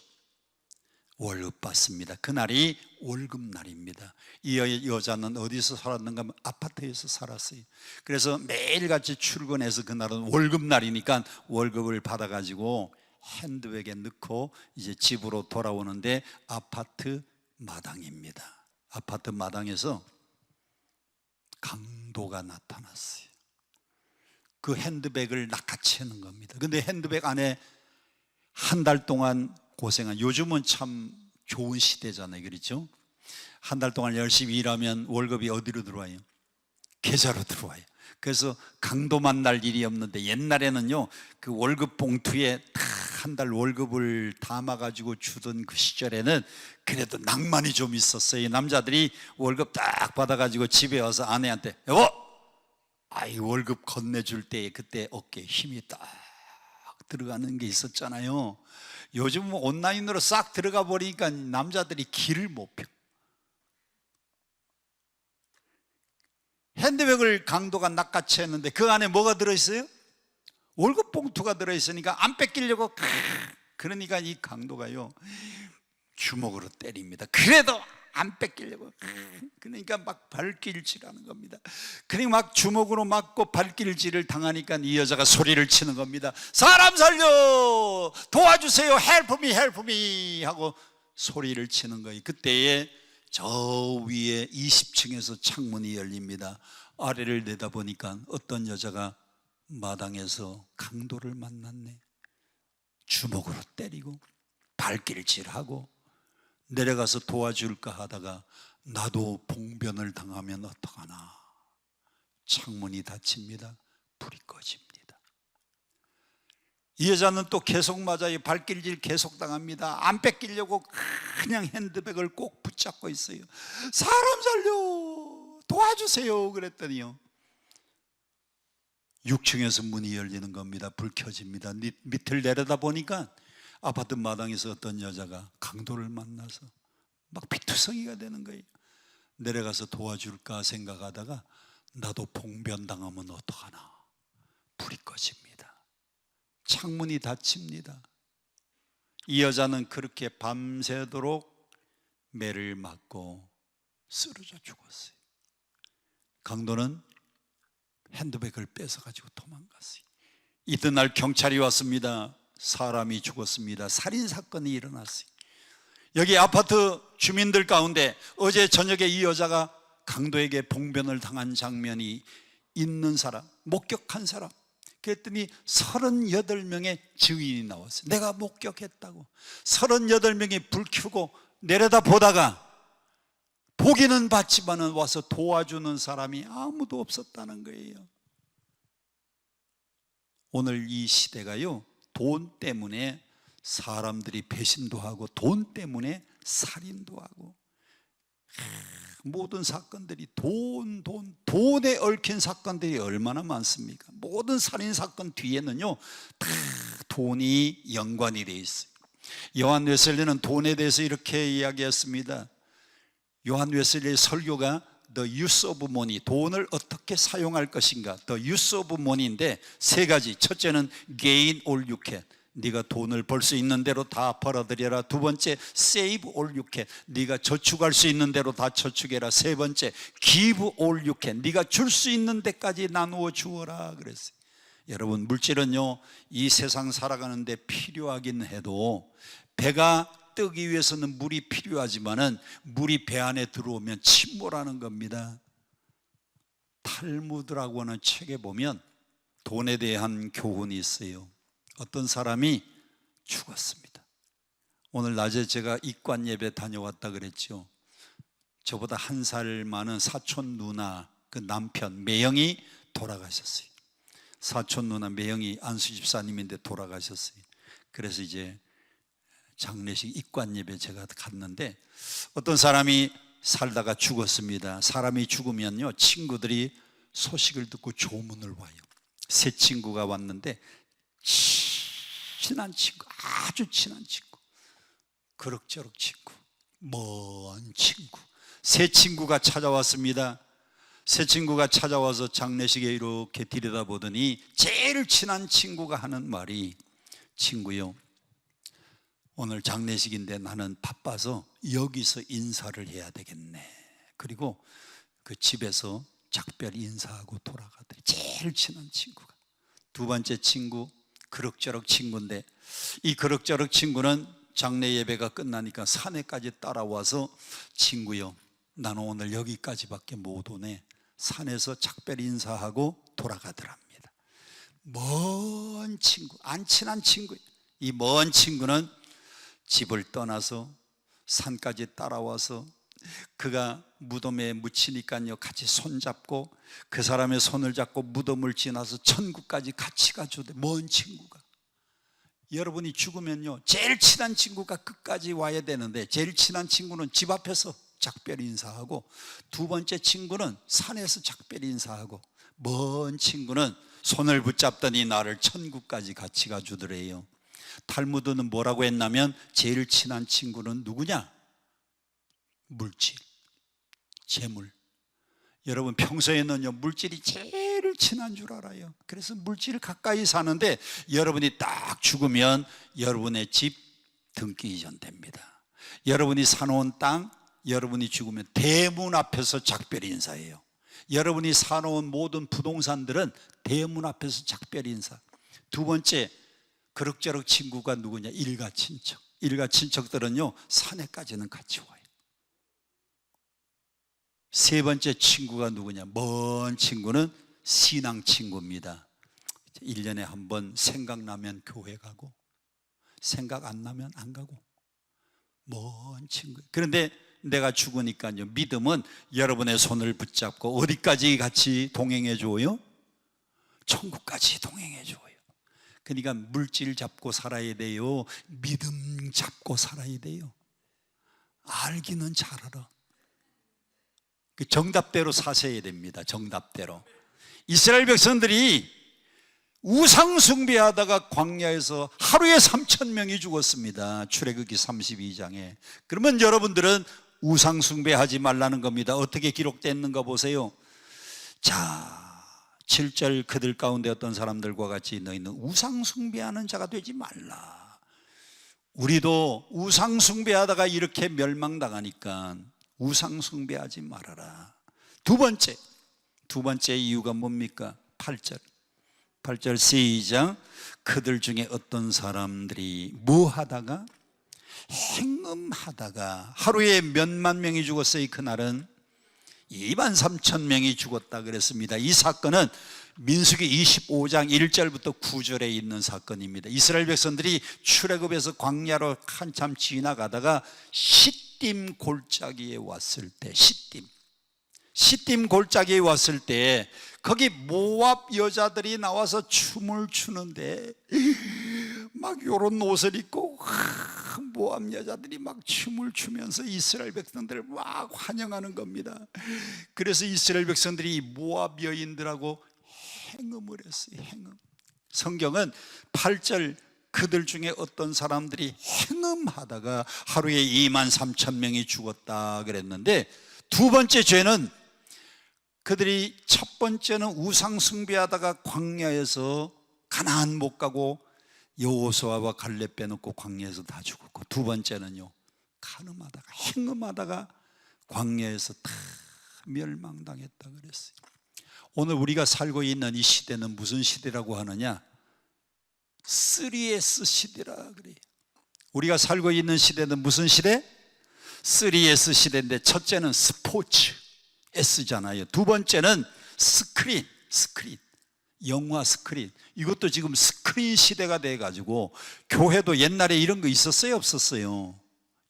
월급 받습니다. 그날이 월급날입니다. 이 여자는 어디서 살았는가 하면 아파트에서 살았어요. 그래서 매일같이 출근해서 그날은 월급날이니까 월급을 받아가지고 핸드백에 넣고 이제 집으로 돌아오는데 아파트 마당입니다. 아파트 마당에서 강도가 나타났어요. 그 핸드백을 낚아채는 겁니다. 근데 핸드백 안에 한 달 동안 고생한, 요즘은 참 좋은 시대잖아요, 그렇죠? 한 달 동안 열심히 일하면 월급이 어디로 들어와요? 계좌로 들어와요. 그래서 강도 만날 일이 없는데, 옛날에는요 그 월급 봉투에 한 달 월급을 담아가지고 주던 그 시절에는 그래도 낭만이 좀 있었어요. 남자들이 월급 딱 받아가지고 집에 와서 아내한테 여보, 아이 월급 건네줄 때 그때 어깨에 힘이 딱 들어가는 게 있었잖아요. 요즘은 온라인으로 싹 들어가 버리니까 남자들이 길을 못 펴. 핸드백을 강도가 낚아챘는데 그 안에 뭐가 들어있어요? 월급 봉투가 들어있으니까 안 뺏기려고, 그러니까 이 강도가요 주먹으로 때립니다. 그래도 안 뺏기려고, 그러니까 막 발길질하는 겁니다. 그러니까 막 주먹으로 맞고 발길질을 당하니까 이 여자가 소리를 치는 겁니다. 사람 살려, 도와주세요, help me, help me 하고 소리를 치는 거예요. 그때에 저 위에 20층에서 창문이 열립니다. 아래를 내다보니까 어떤 여자가 마당에서 강도를 만났네. 주먹으로 때리고 발길질하고, 내려가서 도와줄까 하다가 나도 봉변을 당하면 어떡하나. 창문이 닫힙니다. 불이 꺼집니다. 이 여자는 또 계속 맞아요. 발길질 계속 당합니다. 안 뺏기려고 그냥 핸드백을 꼭 붙잡고 있어요. 사람 살려, 도와주세요 그랬더니요 6층에서 문이 열리는 겁니다. 불 켜집니다. 밑을 내려다 보니까 아파트 마당에서 어떤 여자가 강도를 만나서 막 피투성이가 되는 거예요. 내려가서 도와줄까 생각하다가 나도 봉변당하면 어떡하나. 불이 꺼집니다. 창문이 닫힙니다. 이 여자는 그렇게 밤새도록 매를 맞고 쓰러져 죽었어요. 강도는 핸드백을 뺏어가지고 도망갔어요. 이튿날 경찰이 왔습니다. 사람이 죽었습니다. 살인사건이 일어났어요. 여기 아파트 주민들 가운데 어제 저녁에 이 여자가 강도에게 봉변을 당한 장면이 있는 사람, 목격한 사람, 그랬더니 38명의 증인이 나왔어요. 내가 목격했다고. 38명이 불 켜고 내려다 보다가 보기는 봤지만은 와서 도와주는 사람이 아무도 없었다는 거예요. 오늘 이 시대가요 돈 때문에 사람들이 배신도 하고 돈 때문에 살인도 하고, 모든 사건들이 돈에 얽힌 사건들이 얼마나 많습니까? 모든 살인사건 뒤에는요 다 돈이 연관이 되어 있어요. 요한 웨슬리는 돈에 대해서 이렇게 이야기했습니다. 요한 웨슬리의 설교가 The use of money, 돈을 어떻게 사용할 것인가. The use of money인데 세 가지. 첫째는 gain all you can, 네가 돈을 벌 수 있는 대로 다 벌어들여라. 두 번째, save all you can, 네가 저축할 수 있는 대로 다 저축해라. 세 번째, give all you can, 네가 줄 수 있는 데까지 나누어 주어라 그랬어요. 여러분, 물질은요 이 세상 살아가는데 필요하긴 해도 배가 뜨기 위해서는 물이 필요하지만은 물이 배 안에 들어오면 침몰하는 겁니다. 탈무드라고 하는 책에 보면 돈에 대한 교훈이 있어요. 어떤 사람이 죽었습니다. 오늘 낮에 제가 입관 예배 다녀왔다 그랬죠. 저보다 한 살 많은 사촌 누나 그 남편 매형이 돌아가셨어요. 사촌 누나 매형이 안수 집사님인데 돌아가셨어요. 그래서 이제 장례식 입관 예배 제가 갔는데 어떤 사람이 살다가 죽었습니다. 사람이 죽으면요 친구들이 소식을 듣고 조문을 와요. 새 친구가 왔는데 친한 친구, 아주 친한 친구, 그럭저럭 친구, 먼 친구, 새 친구가 찾아왔습니다. 새 친구가 찾아와서 장례식에 이렇게 들여다보더니 제일 친한 친구가 하는 말이, 친구요, 오늘 장례식인데 나는 바빠서 여기서 인사를 해야 되겠네. 그리고 그 집에서 작별 인사하고 돌아가더니, 제일 친한 친구가. 두 번째 친구, 그럭저럭 친구인데, 이 그럭저럭 친구는 장례 예배가 끝나니까 산에까지 따라와서, 친구요, 나는 오늘 여기까지밖에 못 오네. 산에서 작별 인사하고 돌아가더랍니다. 먼 친구, 안 친한 친구. 이 먼 친구는 집을 떠나서 산까지 따라와서 그가 무덤에 묻히니까요, 같이 손잡고 그 사람의 손을 잡고 무덤을 지나서 천국까지 같이 가주대. 먼 친구가. 여러분이 죽으면요, 제일 친한 친구가 끝까지 와야 되는데, 제일 친한 친구는 집 앞에서 작별 인사하고, 두 번째 친구는 산에서 작별 인사하고, 먼 친구는 손을 붙잡더니 나를 천국까지 같이 가주더래요. 탈무드는 뭐라고 했냐면, 제일 친한 친구는 누구냐? 물질, 재물. 여러분, 평소에는요, 물질이 제일 친한 줄 알아요. 그래서 물질 가까이 사는데, 여러분이 딱 죽으면 여러분의 집 등기 이전됩니다. 여러분이 사놓은 땅, 여러분이 죽으면 대문 앞에서 작별 인사예요. 여러분이 사놓은 모든 부동산들은 대문 앞에서 작별 인사. 두 번째, 그럭저럭 친구가 누구냐? 일가 친척. 일가 친척들은요, 산에까지는 같이 와요. 세 번째 친구가 누구냐? 먼 친구는 신앙 친구입니다. 1년에 한 번 생각나면 교회 가고, 생각 안 나면 안 가고, 먼 친구. 그런데 내가 죽으니까요, 믿음은 여러분의 손을 붙잡고 어디까지 같이 동행해 줘요? 천국까지 동행해 줘요. 그러니까 물질 잡고 살아야 돼요? 믿음 잡고 살아야 돼요? 알기는 잘 알아. 그 정답대로 사셔야 됩니다. 정답대로. 이스라엘 백성들이 우상 숭배하다가 광야에서 하루에 3,000명이 죽었습니다. 출애굽기 32장에. 그러면 여러분들은 우상 숭배하지 말라는 겁니다. 어떻게 기록됐는가 보세요. 자, 7절, 그들 가운데 어떤 사람들과 같이 너희는 우상 숭배하는 자가 되지 말라. 우리도 우상 숭배하다가 이렇게 멸망당하니까 우상 숭배하지 말아라. 두 번째 이유가 뭡니까? 8절 시작. 그들 중에 어떤 사람들이 뭐 하다가? 행음하다가. 하루에 몇만 명이 죽었어요. 그날은 23,000명이 죽었다 그랬습니다. 이 사건은 민수기 25장 1절부터 9절에 있는 사건입니다. 이스라엘 백성들이 출애굽에서 광야로 한참 지나가다가 시딤 골짜기에 왔을 때, 시딤 골짜기에 왔을 때 거기 모압 여자들이 나와서 춤을 추는데, 막 요런 옷을 입고 모압 여자들이 막 춤을 추면서 이스라엘 백성들을 막 환영하는 겁니다. 그래서 이스라엘 백성들이 모압 여인들하고 행음을 했어요. 행음. 성경은 8절 그들 중에 어떤 사람들이 행음하다가 하루에 23,000명이 죽었다 그랬는데, 두 번째 죄는 그들이, 첫 번째는 우상 숭배하다가 광야에서 가나안 못 가고 여호수아와 갈렙 빼놓고 광야에서 다 죽었고, 두 번째는요, 간음하다가 행음하다가 광야에서 다 멸망당했다 그랬어요. 오늘 우리가 살고 있는 이 시대는 무슨 시대라고 하느냐? 3S 시대라 그래요. 우리가 살고 있는 시대는 무슨 시대? 3S 시대인데, 첫째는 스포츠, S잖아요. 두 번째는 스크린, 영화 스크린. 이것도 지금 스크린 시대가 돼가지고, 교회도 옛날에 이런 거 있었어요? 없었어요?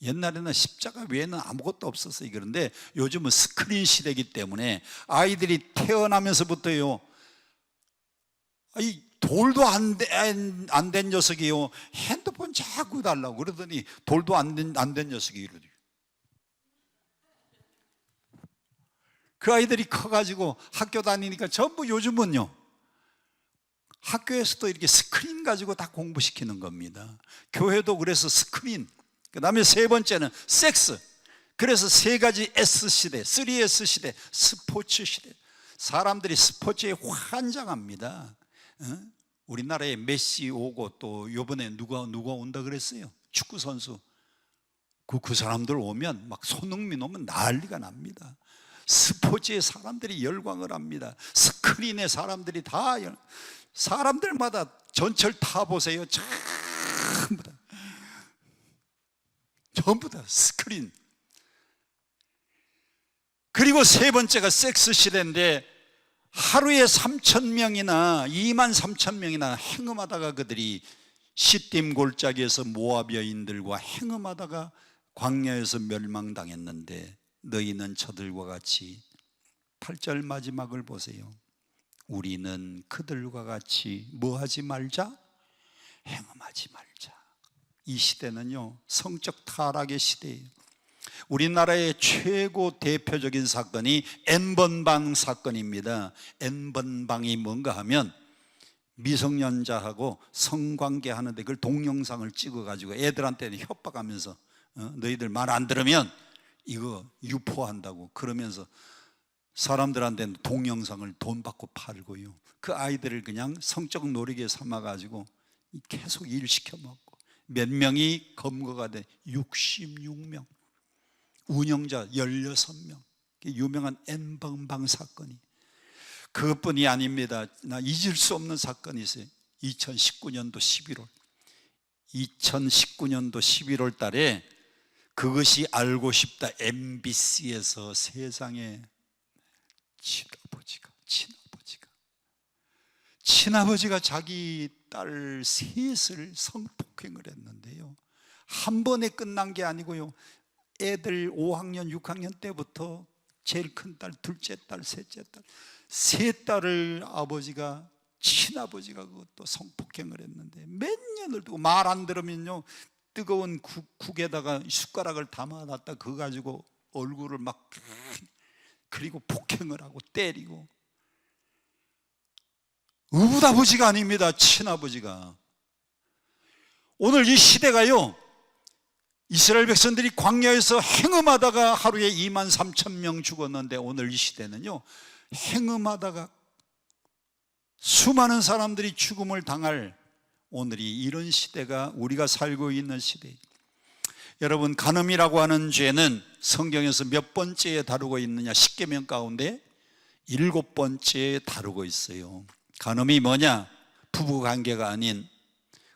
옛날에는 십자가 외에는 아무것도 없었어요. 그런데 요즘은 스크린 시대이기 때문에 아이들이 태어나면서부터요, 돌도 안 된 녀석이요, 핸드폰 자꾸 달라고 그러더니 돌도 안 된 녀석이 이러더니, 그 아이들이 커가지고 학교 다니니까 전부 요즘은요, 학교에서도 이렇게 스크린 가지고 다 공부시키는 겁니다. 교회도 그래서 스크린. 그 다음에 세 번째는 섹스. 그래서 세 가지 S 시대, 3S 시대, 스포츠 시대. 사람들이 스포츠에 환장합니다. 우리나라에 메시 오고 또 이번에 누가 온다 그랬어요? 축구 선수. 그 사람들 오면 막 손흥민 오면 난리가 납니다. 스포츠에 사람들이 열광을 합니다. 스크린에 사람들이 다 사람들마다 전철 타보세요. 전부 다 스크린. 그리고 세 번째가 섹스 시대인데 하루에 3,000명이나 23,000명이나 행음하다가 그들이 시딤 골짜기에서 모압 여인들과 행음하다가 광야에서 멸망당했는데 너희는 저들과 같이 8절 마지막을 보세요. 우리는 그들과 같이 뭐하지 말자? 행음하지 말자. 이 시대는요 성적 타락의 시대예요. 우리나라의 최고 대표적인 사건이 N번방 사건입니다. N번방이 뭔가 하면 미성년자하고 성관계 하는데 그걸 동영상을 찍어가지고 애들한테는 협박하면서 너희들 말 안 들으면 이거 유포한다고 그러면서 사람들한테는 동영상을 돈 받고 팔고요. 그 아이들을 그냥 성적 놀이기에 삼아가지고 계속 일시켜 먹고 몇 명이 검거가 돼 66명, 운영자 16명. 유명한 N번방 사건이. 그것뿐이 아닙니다. 나 잊을 수 없는 사건이 있어요. 2019년도 11월 달에 그것이 알고 싶다 MBC에서 세상에 친아버지가 자기 딸 셋을 성폭행을 했는데요. 한 번에 끝난 게 아니고요. 애들 5학년, 6학년 때부터 제일 큰 딸, 둘째 딸, 셋째 딸, 세 딸을 친아버지가 그것도 성폭행을 했는데 몇 년을 두고 말 안 들으면요 뜨거운 국에다가 숟가락을 담아놨다 그거 가지고 얼굴을 막 그리고 폭행을 하고 때리고. 의붓아버지가 아닙니다. 친아버지가. 오늘 이 시대가요 이스라엘 백성들이 광야에서 행음하다가 하루에 23,000명 죽었는데 오늘 이 시대는요 행음하다가 수많은 사람들이 죽음을 당할 오늘이 이런 시대가 우리가 살고 있는 시대예요. 여러분 간음이라고 하는 죄는 성경에서 몇 번째에 다루고 있느냐? 십계명 가운데 7번째에 다루고 있어요. 간음이 뭐냐? 부부관계가 아닌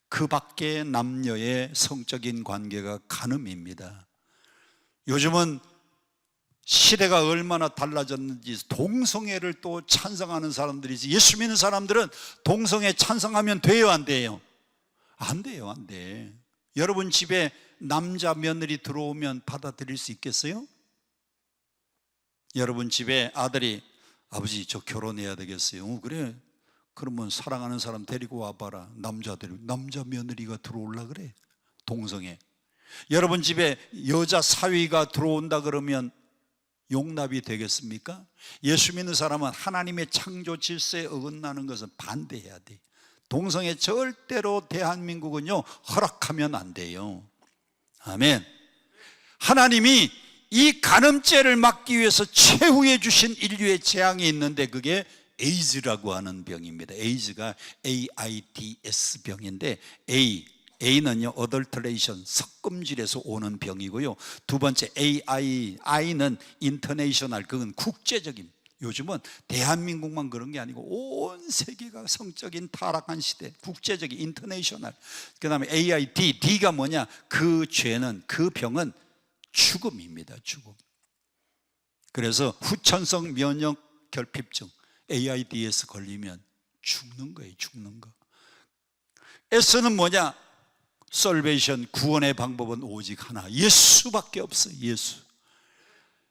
그 밖의 남녀의 성적인 관계가 간음입니다. 요즘은 시대가 얼마나 달라졌는지 동성애를 또 찬성하는 사람들이 있어요. 예수 믿는 사람들은 동성애 찬성하면 돼요, 안 돼요? 안 돼요, 안 돼. 여러분 집에 남자 며느리 들어오면 받아들일 수 있겠어요? 여러분 집에 아들이 아버지 저 결혼해야 되겠어요. 그래. 그러면 사랑하는 사람 데리고 와봐라. 남자 며느리가 들어올라 그래. 동성애. 여러분 집에 여자 사위가 들어온다 그러면 용납이 되겠습니까? 예수 믿는 사람은 하나님의 창조 질서에 어긋나는 것은 반대해야 돼. 동성애 절대로 대한민국은요 허락하면 안 돼요. 아멘. 하나님이 이 간음죄를 막기 위해서 최후에 주신 인류의 재앙이 있는데 그게 에이즈라고 하는 병입니다. 에이즈가 AIDS 병인데 A는요 어덜터레이션 섞음질에서 오는 병이고요. 두 번째 I는 인터내셔널, 그건 국제적인. 요즘은 대한민국만 그런 게 아니고 온 세계가 성적인 타락한 시대, 국제적인 인터내셔널. 그 다음에 D가 뭐냐? 그 죄는, 그 병은 죽음입니다. 죽음. 그래서 후천성 면역 결핍증 AIDS 걸리면 죽는 거예요. 죽는 거. S는 뭐냐? 솔베이션, 구원의 방법은 오직 하나, 예수밖에 없어요. 예수.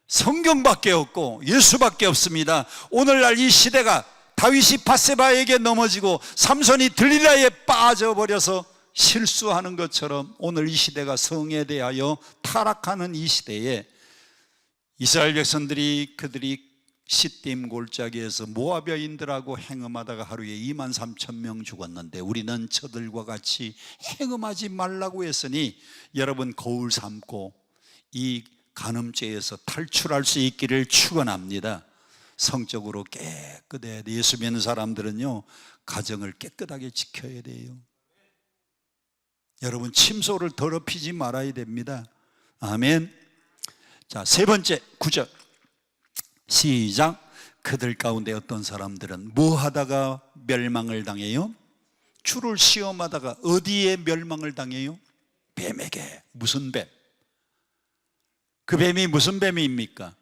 성경밖에 없고 예수밖에 없습니다. 오늘날 이 시대가 다윗이 밧세바에게 넘어지고 삼손이 들릴라에 빠져버려서 실수하는 것처럼 오늘 이 시대가 성에 대하여 타락하는 이 시대에 이스라엘 백성들이 그들이 시딤 골짜기에서 모압 여인들하고 행음하다가 하루에 23,000명 죽었는데 우리는 저들과 같이 행음하지 말라고 했으니 여러분 거울 삼고 이 간음죄에서 탈출할 수 있기를 축원합니다. 성적으로 깨끗해야 돼. 예수 믿는 사람들은요, 가정을 깨끗하게 지켜야 돼요. 여러분, 침소를 더럽히지 말아야 됩니다. 아멘. 자, 세 번째 9절 시작. 그들 가운데 어떤 사람들은 뭐 하다가 멸망을 당해요? 주를 시험하다가 어디에 멸망을 당해요? 뱀에게. 무슨 뱀? 그 뱀이 무슨 뱀입니까?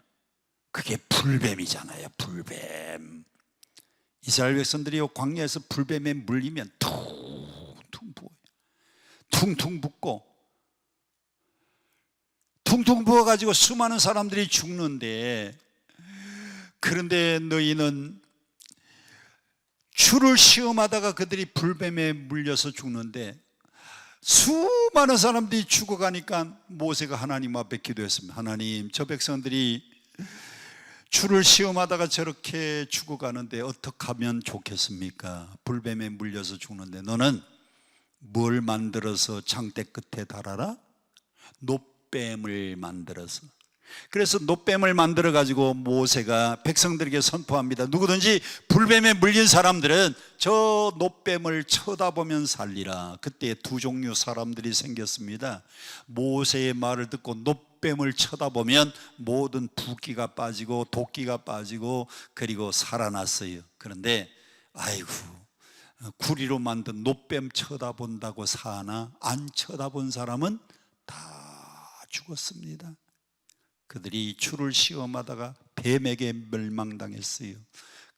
그게 불뱀이잖아요. 불뱀. 이스라엘 백성들이 광야에서 불뱀에 물리면 퉁퉁 부어요. 퉁퉁 붓고 퉁퉁 부어가지고 수많은 사람들이 죽는데, 그런데 너희는 주를 시험하다가 그들이 불뱀에 물려서 죽는데, 수많은 사람들이 죽어가니까 모세가 하나님 앞에 기도했습니다. 하나님, 저 백성들이 주를 시험하다가 저렇게 죽어가는데 어떻게 하면 좋겠습니까? 불뱀에 물려서 죽는데 너는 뭘 만들어서 장대 끝에 달아라? 놋뱀을 만들어서. 그래서 놋뱀을 만들어 가지고 모세가 백성들에게 선포합니다. 누구든지 불뱀에 물린 사람들은 저 놋뱀을 쳐다보면 살리라. 그때 두 종류 사람들이 생겼습니다. 모세의 말을 듣고 놋뱀을 쳐다보면 모든 붓기가 빠지고 도끼가 빠지고 그리고 살아났어요. 그런데 아이고, 구리로 만든 놋뱀 쳐다본다고 사나? 안 쳐다본 사람은 다 죽었습니다. 그들이 주를 시험하다가 뱀에게 멸망당했어요.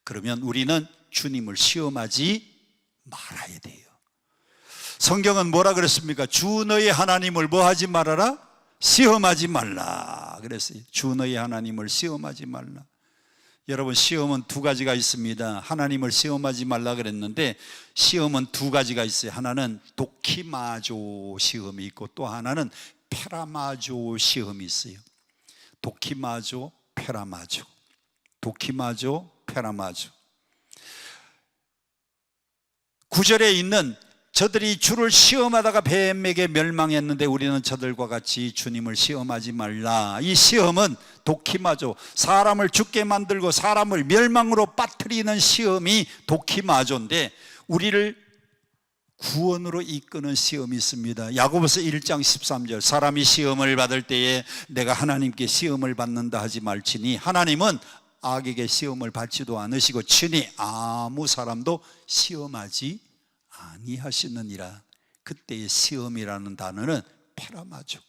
그러면 우리는 주님을 시험하지 말아야 돼요. 성경은 뭐라 그랬습니까? 주 너의 하나님을 뭐 하지 말아라? 시험하지 말라 그랬어요. 주 너의 하나님을 시험하지 말라. 여러분, 시험은 두 가지가 있습니다. 하나님을 시험하지 말라 그랬는데 시험은 두 가지가 있어요. 하나는 도키마조 시험이 있고 또 하나는 페라마조 시험이 있어요. 도키마조, 페라마조. 도키마조, 페라마조. 9절에 있는 저들이 주를 시험하다가 뱀에게 멸망했는데 우리는 저들과 같이 주님을 시험하지 말라. 이 시험은 도키마조, 사람을 죽게 만들고 사람을 멸망으로 빠뜨리는 시험이 도키마조인데, 우리를 구원으로 이끄는 시험이 있습니다. 야고보서 1장 13절 사람이 시험을 받을 때에 내가 하나님께 시험을 받는다 하지 말지니 하나님은 악에게 시험을 받지도 않으시고 친히 아무 사람도 시험하지 아니하시느니라. 그때의 시험이라는 단어는 페라마조,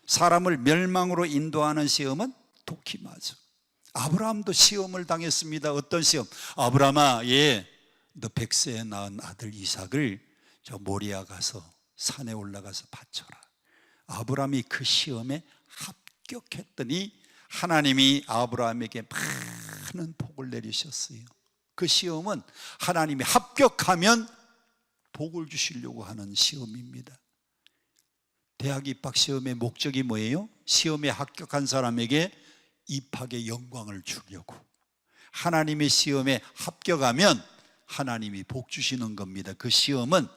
사람을 멸망으로 인도하는 시험은 도키마조. 아브라함도 시험을 당했습니다. 어떤 시험? 아브라함아, 너 100세에 낳은 아들 이삭을 저 모리아 가서 산에 올라가서 바쳐라. 아브라함이 그 시험에 합격했더니 하나님이 아브라함에게 많은 복을 내리셨어요. 그 시험은 하나님이 합격하면 복을 주시려고 하는 시험입니다. 대학 입학 시험의 목적이 뭐예요? 시험에 합격한 사람에게 입학의 영광을 주려고. 하나님의 시험에 합격하면 하나님이 복 주시는 겁니다. 그 시험은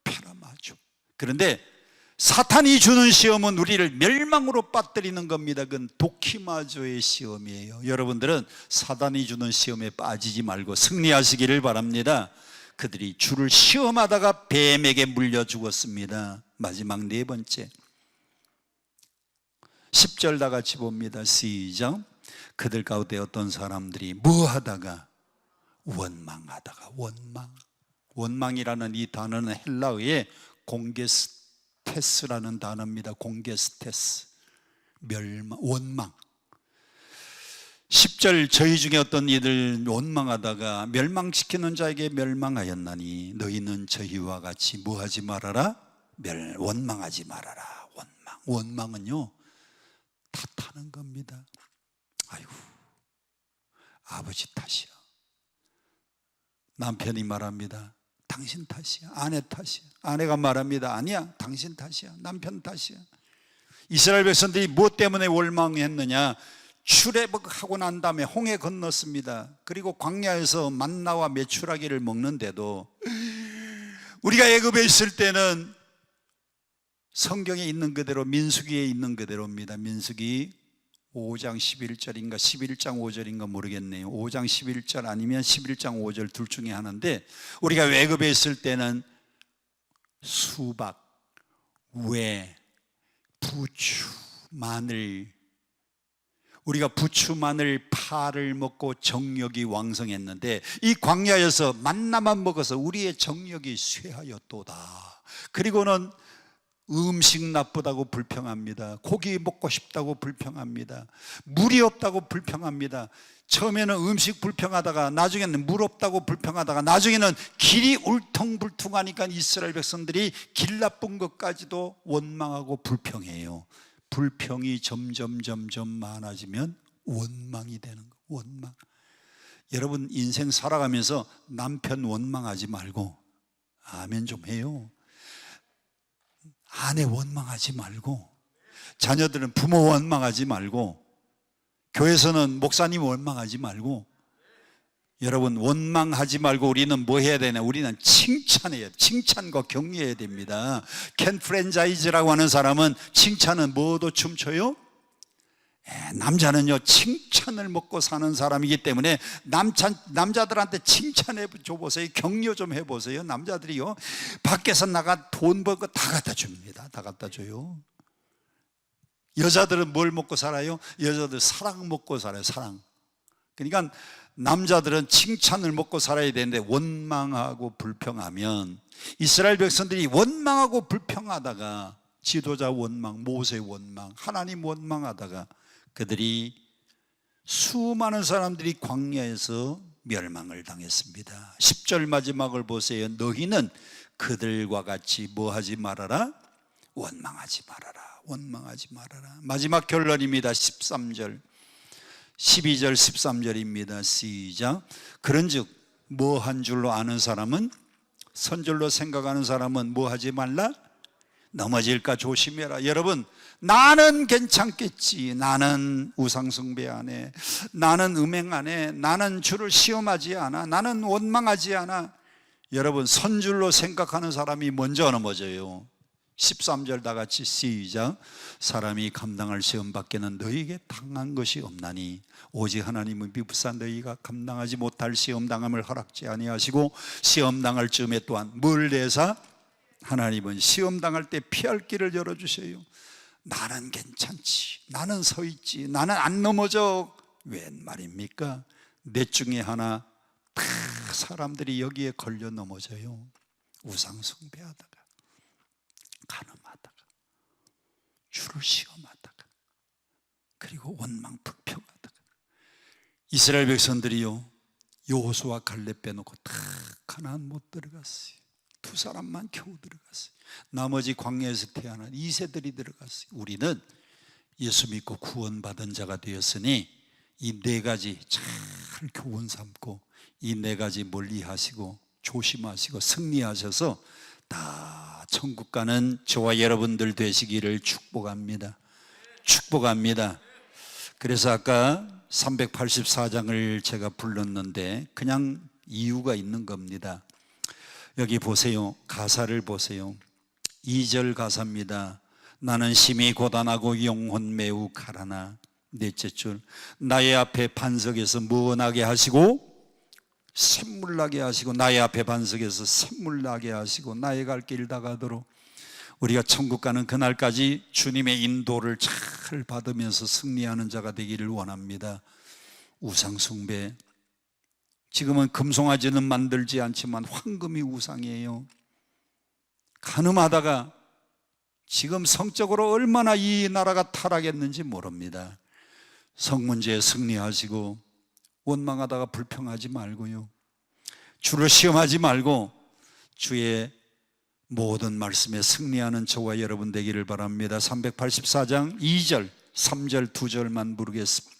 페라마조. 그런데 사탄이 주는 시험은 우리를 멸망으로 빠뜨리는 겁니다. 그건 도키마조의 시험이에요. 여러분들은 사탄이 주는 시험에 빠지지 말고 승리하시기를 바랍니다. 그들이 주를 시험하다가 뱀에게 물려 죽었습니다. 마지막 네 번째 10절 다 같이 봅니다. 시작. 그들 가운데 어떤 사람들이 뭐 하다가? 원망하다가. 원망이라는 이 단어는 헬라어의 공게스테스라는 단어입니다. 공게스테스, 멸망, 원망. 10절 저희 중에 어떤 이들 원망하다가 멸망시키는 자에게 멸망하였나니 너희는 저희와 같이 뭐 하지 말아라? 원망하지 말아라. 원망은요 탓하는 겁니다. 아이고, 아버지 탓이야. 남편이 말합니다. 당신 탓이야. 아내 탓이야. 아내가 말합니다. 아니야, 당신 탓이야. 남편 탓이야. 이스라엘 백성들이 무엇 때문에 원망했느냐? 출애굽하고 난 다음에 홍해 건넜습니다. 그리고 광야에서 만나와 메추라기를 먹는데도, 우리가 애굽에 있을 때는 성경에 있는 그대로, 민수기에 있는 그대로입니다. 민수기 5장 11절인가 11장 5절인가 모르겠네요. 5장 11절 아니면 11장 5절 둘 중에 하나인데, 우리가 외급에 있을 때는 수박, 왜, 부추, 마늘, 우리가 부추, 마늘, 파를 먹고 정력이 왕성했는데 이 광야에서 만나만 먹어서 우리의 정력이 쇠하였도다. 그리고는 음식 나쁘다고 불평합니다. 고기 먹고 싶다고 불평합니다. 물이 없다고 불평합니다. 처음에는 음식 불평하다가 나중에는 물 없다고 불평하다가 나중에는 길이 울퉁불퉁하니까 이스라엘 백성들이 길 나쁜 것까지도 원망하고 불평해요. 불평이 점점 많아지면 원망이 되는 거. 원망. 여러분 인생 살아가면서 남편 원망하지 말고 아멘 좀 해요. 아내 원망하지 말고, 자녀들은 부모 원망하지 말고, 교회에서는 목사님 원망하지 말고, 여러분 원망하지 말고 우리는 뭐 해야 되냐? 우리는 칭찬해야, 칭찬과 격려해야 됩니다. 켄 프랜자이즈라고 하는 사람은 칭찬은 뭐도 춤춰요? 남자는요 칭찬을 먹고 사는 사람이기 때문에 남자들한테 칭찬해 줘보세요. 격려 좀 해보세요. 남자들이요 밖에서 나가 돈 벌고 다 갖다 줍니다. 다 갖다 줘요. 여자들은 뭘 먹고 살아요? 여자들 사랑 먹고 살아요. 사랑. 그러니까 남자들은 칭찬을 먹고 살아야 되는데 원망하고 불평하면, 이스라엘 백성들이 원망하고 불평하다가 지도자 원망, 모세 원망, 하나님 원망하다가 그들이 수많은 사람들이 광야에서 멸망을 당했습니다. 10절 마지막을 보세요. 너희는 그들과 같이 뭐 하지 말아라? 원망하지 말아라. 원망하지 말아라. 마지막 결론입니다. 13절 12절 13절입니다. 시작. 그런즉 뭐 한 줄로 아는 사람은, 선줄로 생각하는 사람은 뭐 하지 말라? 넘어질까 조심해라. 여러분, 나는 괜찮겠지, 나는 우상숭배 안 해, 나는 음행 안 해, 나는 주를 시험하지 않아, 나는 원망하지 않아. 여러분, 선줄로 생각하는 사람이 먼저 넘어져요. 13절 다 같이 시작. 사람이 감당할 시험 밖에는 너희에게 당한 것이 없나니 오직 하나님은 미부사 너희가 감당하지 못할 시험 당함을 허락지 아니하시고 시험 당할 즈음에 또한 뭘 내사? 하나님은 시험 당할 때 피할 길을 열어주세요. 나는 괜찮지, 나는 서 있지, 나는 안 넘어져. 웬 말입니까? 넷 중에 하나 다 사람들이 여기에 걸려 넘어져요. 우상숭배하다가, 간음하다가, 주를 시험하다가, 그리고 원망 불평하다가. 이스라엘 백성들이요 여호수아 갈렙 빼놓고 다 가나안 못 들어갔어요. 두 사람만 겨우 들어갔어요. 나머지 광야에서 태어난 2세들이 들어갔어요. 우리는 예수 믿고 구원받은 자가 되었으니 이 네 가지 잘 교훈 삼고 이 네 가지 멀리하시고 조심하시고 승리하셔서 다 천국 가는 저와 여러분들 되시기를 축복합니다. 축복합니다. 그래서 아까 384장을 제가 불렀는데 그냥 이유가 있는 겁니다. 여기 보세요. 가사를 보세요. 2절 가사입니다. 나는 심히 고단하고 영혼 매우 가라나. 넷째 줄, 나의 앞에 반석에서 무언하게 하시고 샘물 나게 하시고, 나의 앞에 반석에서 샘물 나게 하시고 나의 갈 길 다가도록. 우리가 천국 가는 그날까지 주님의 인도를 잘 받으면서 승리하는 자가 되기를 원합니다. 우상숭배, 지금은 금송아지는 만들지 않지만 황금이 우상이에요. 간음하다가 지금 성적으로 얼마나 이 나라가 타락했는지 모릅니다. 성문제에 승리하시고 원망하다가 불평하지 말고요, 주를 시험하지 말고 주의 모든 말씀에 승리하는 저와 여러분 되기를 바랍니다. 384장 2절 3절 2절만 부르겠습니다.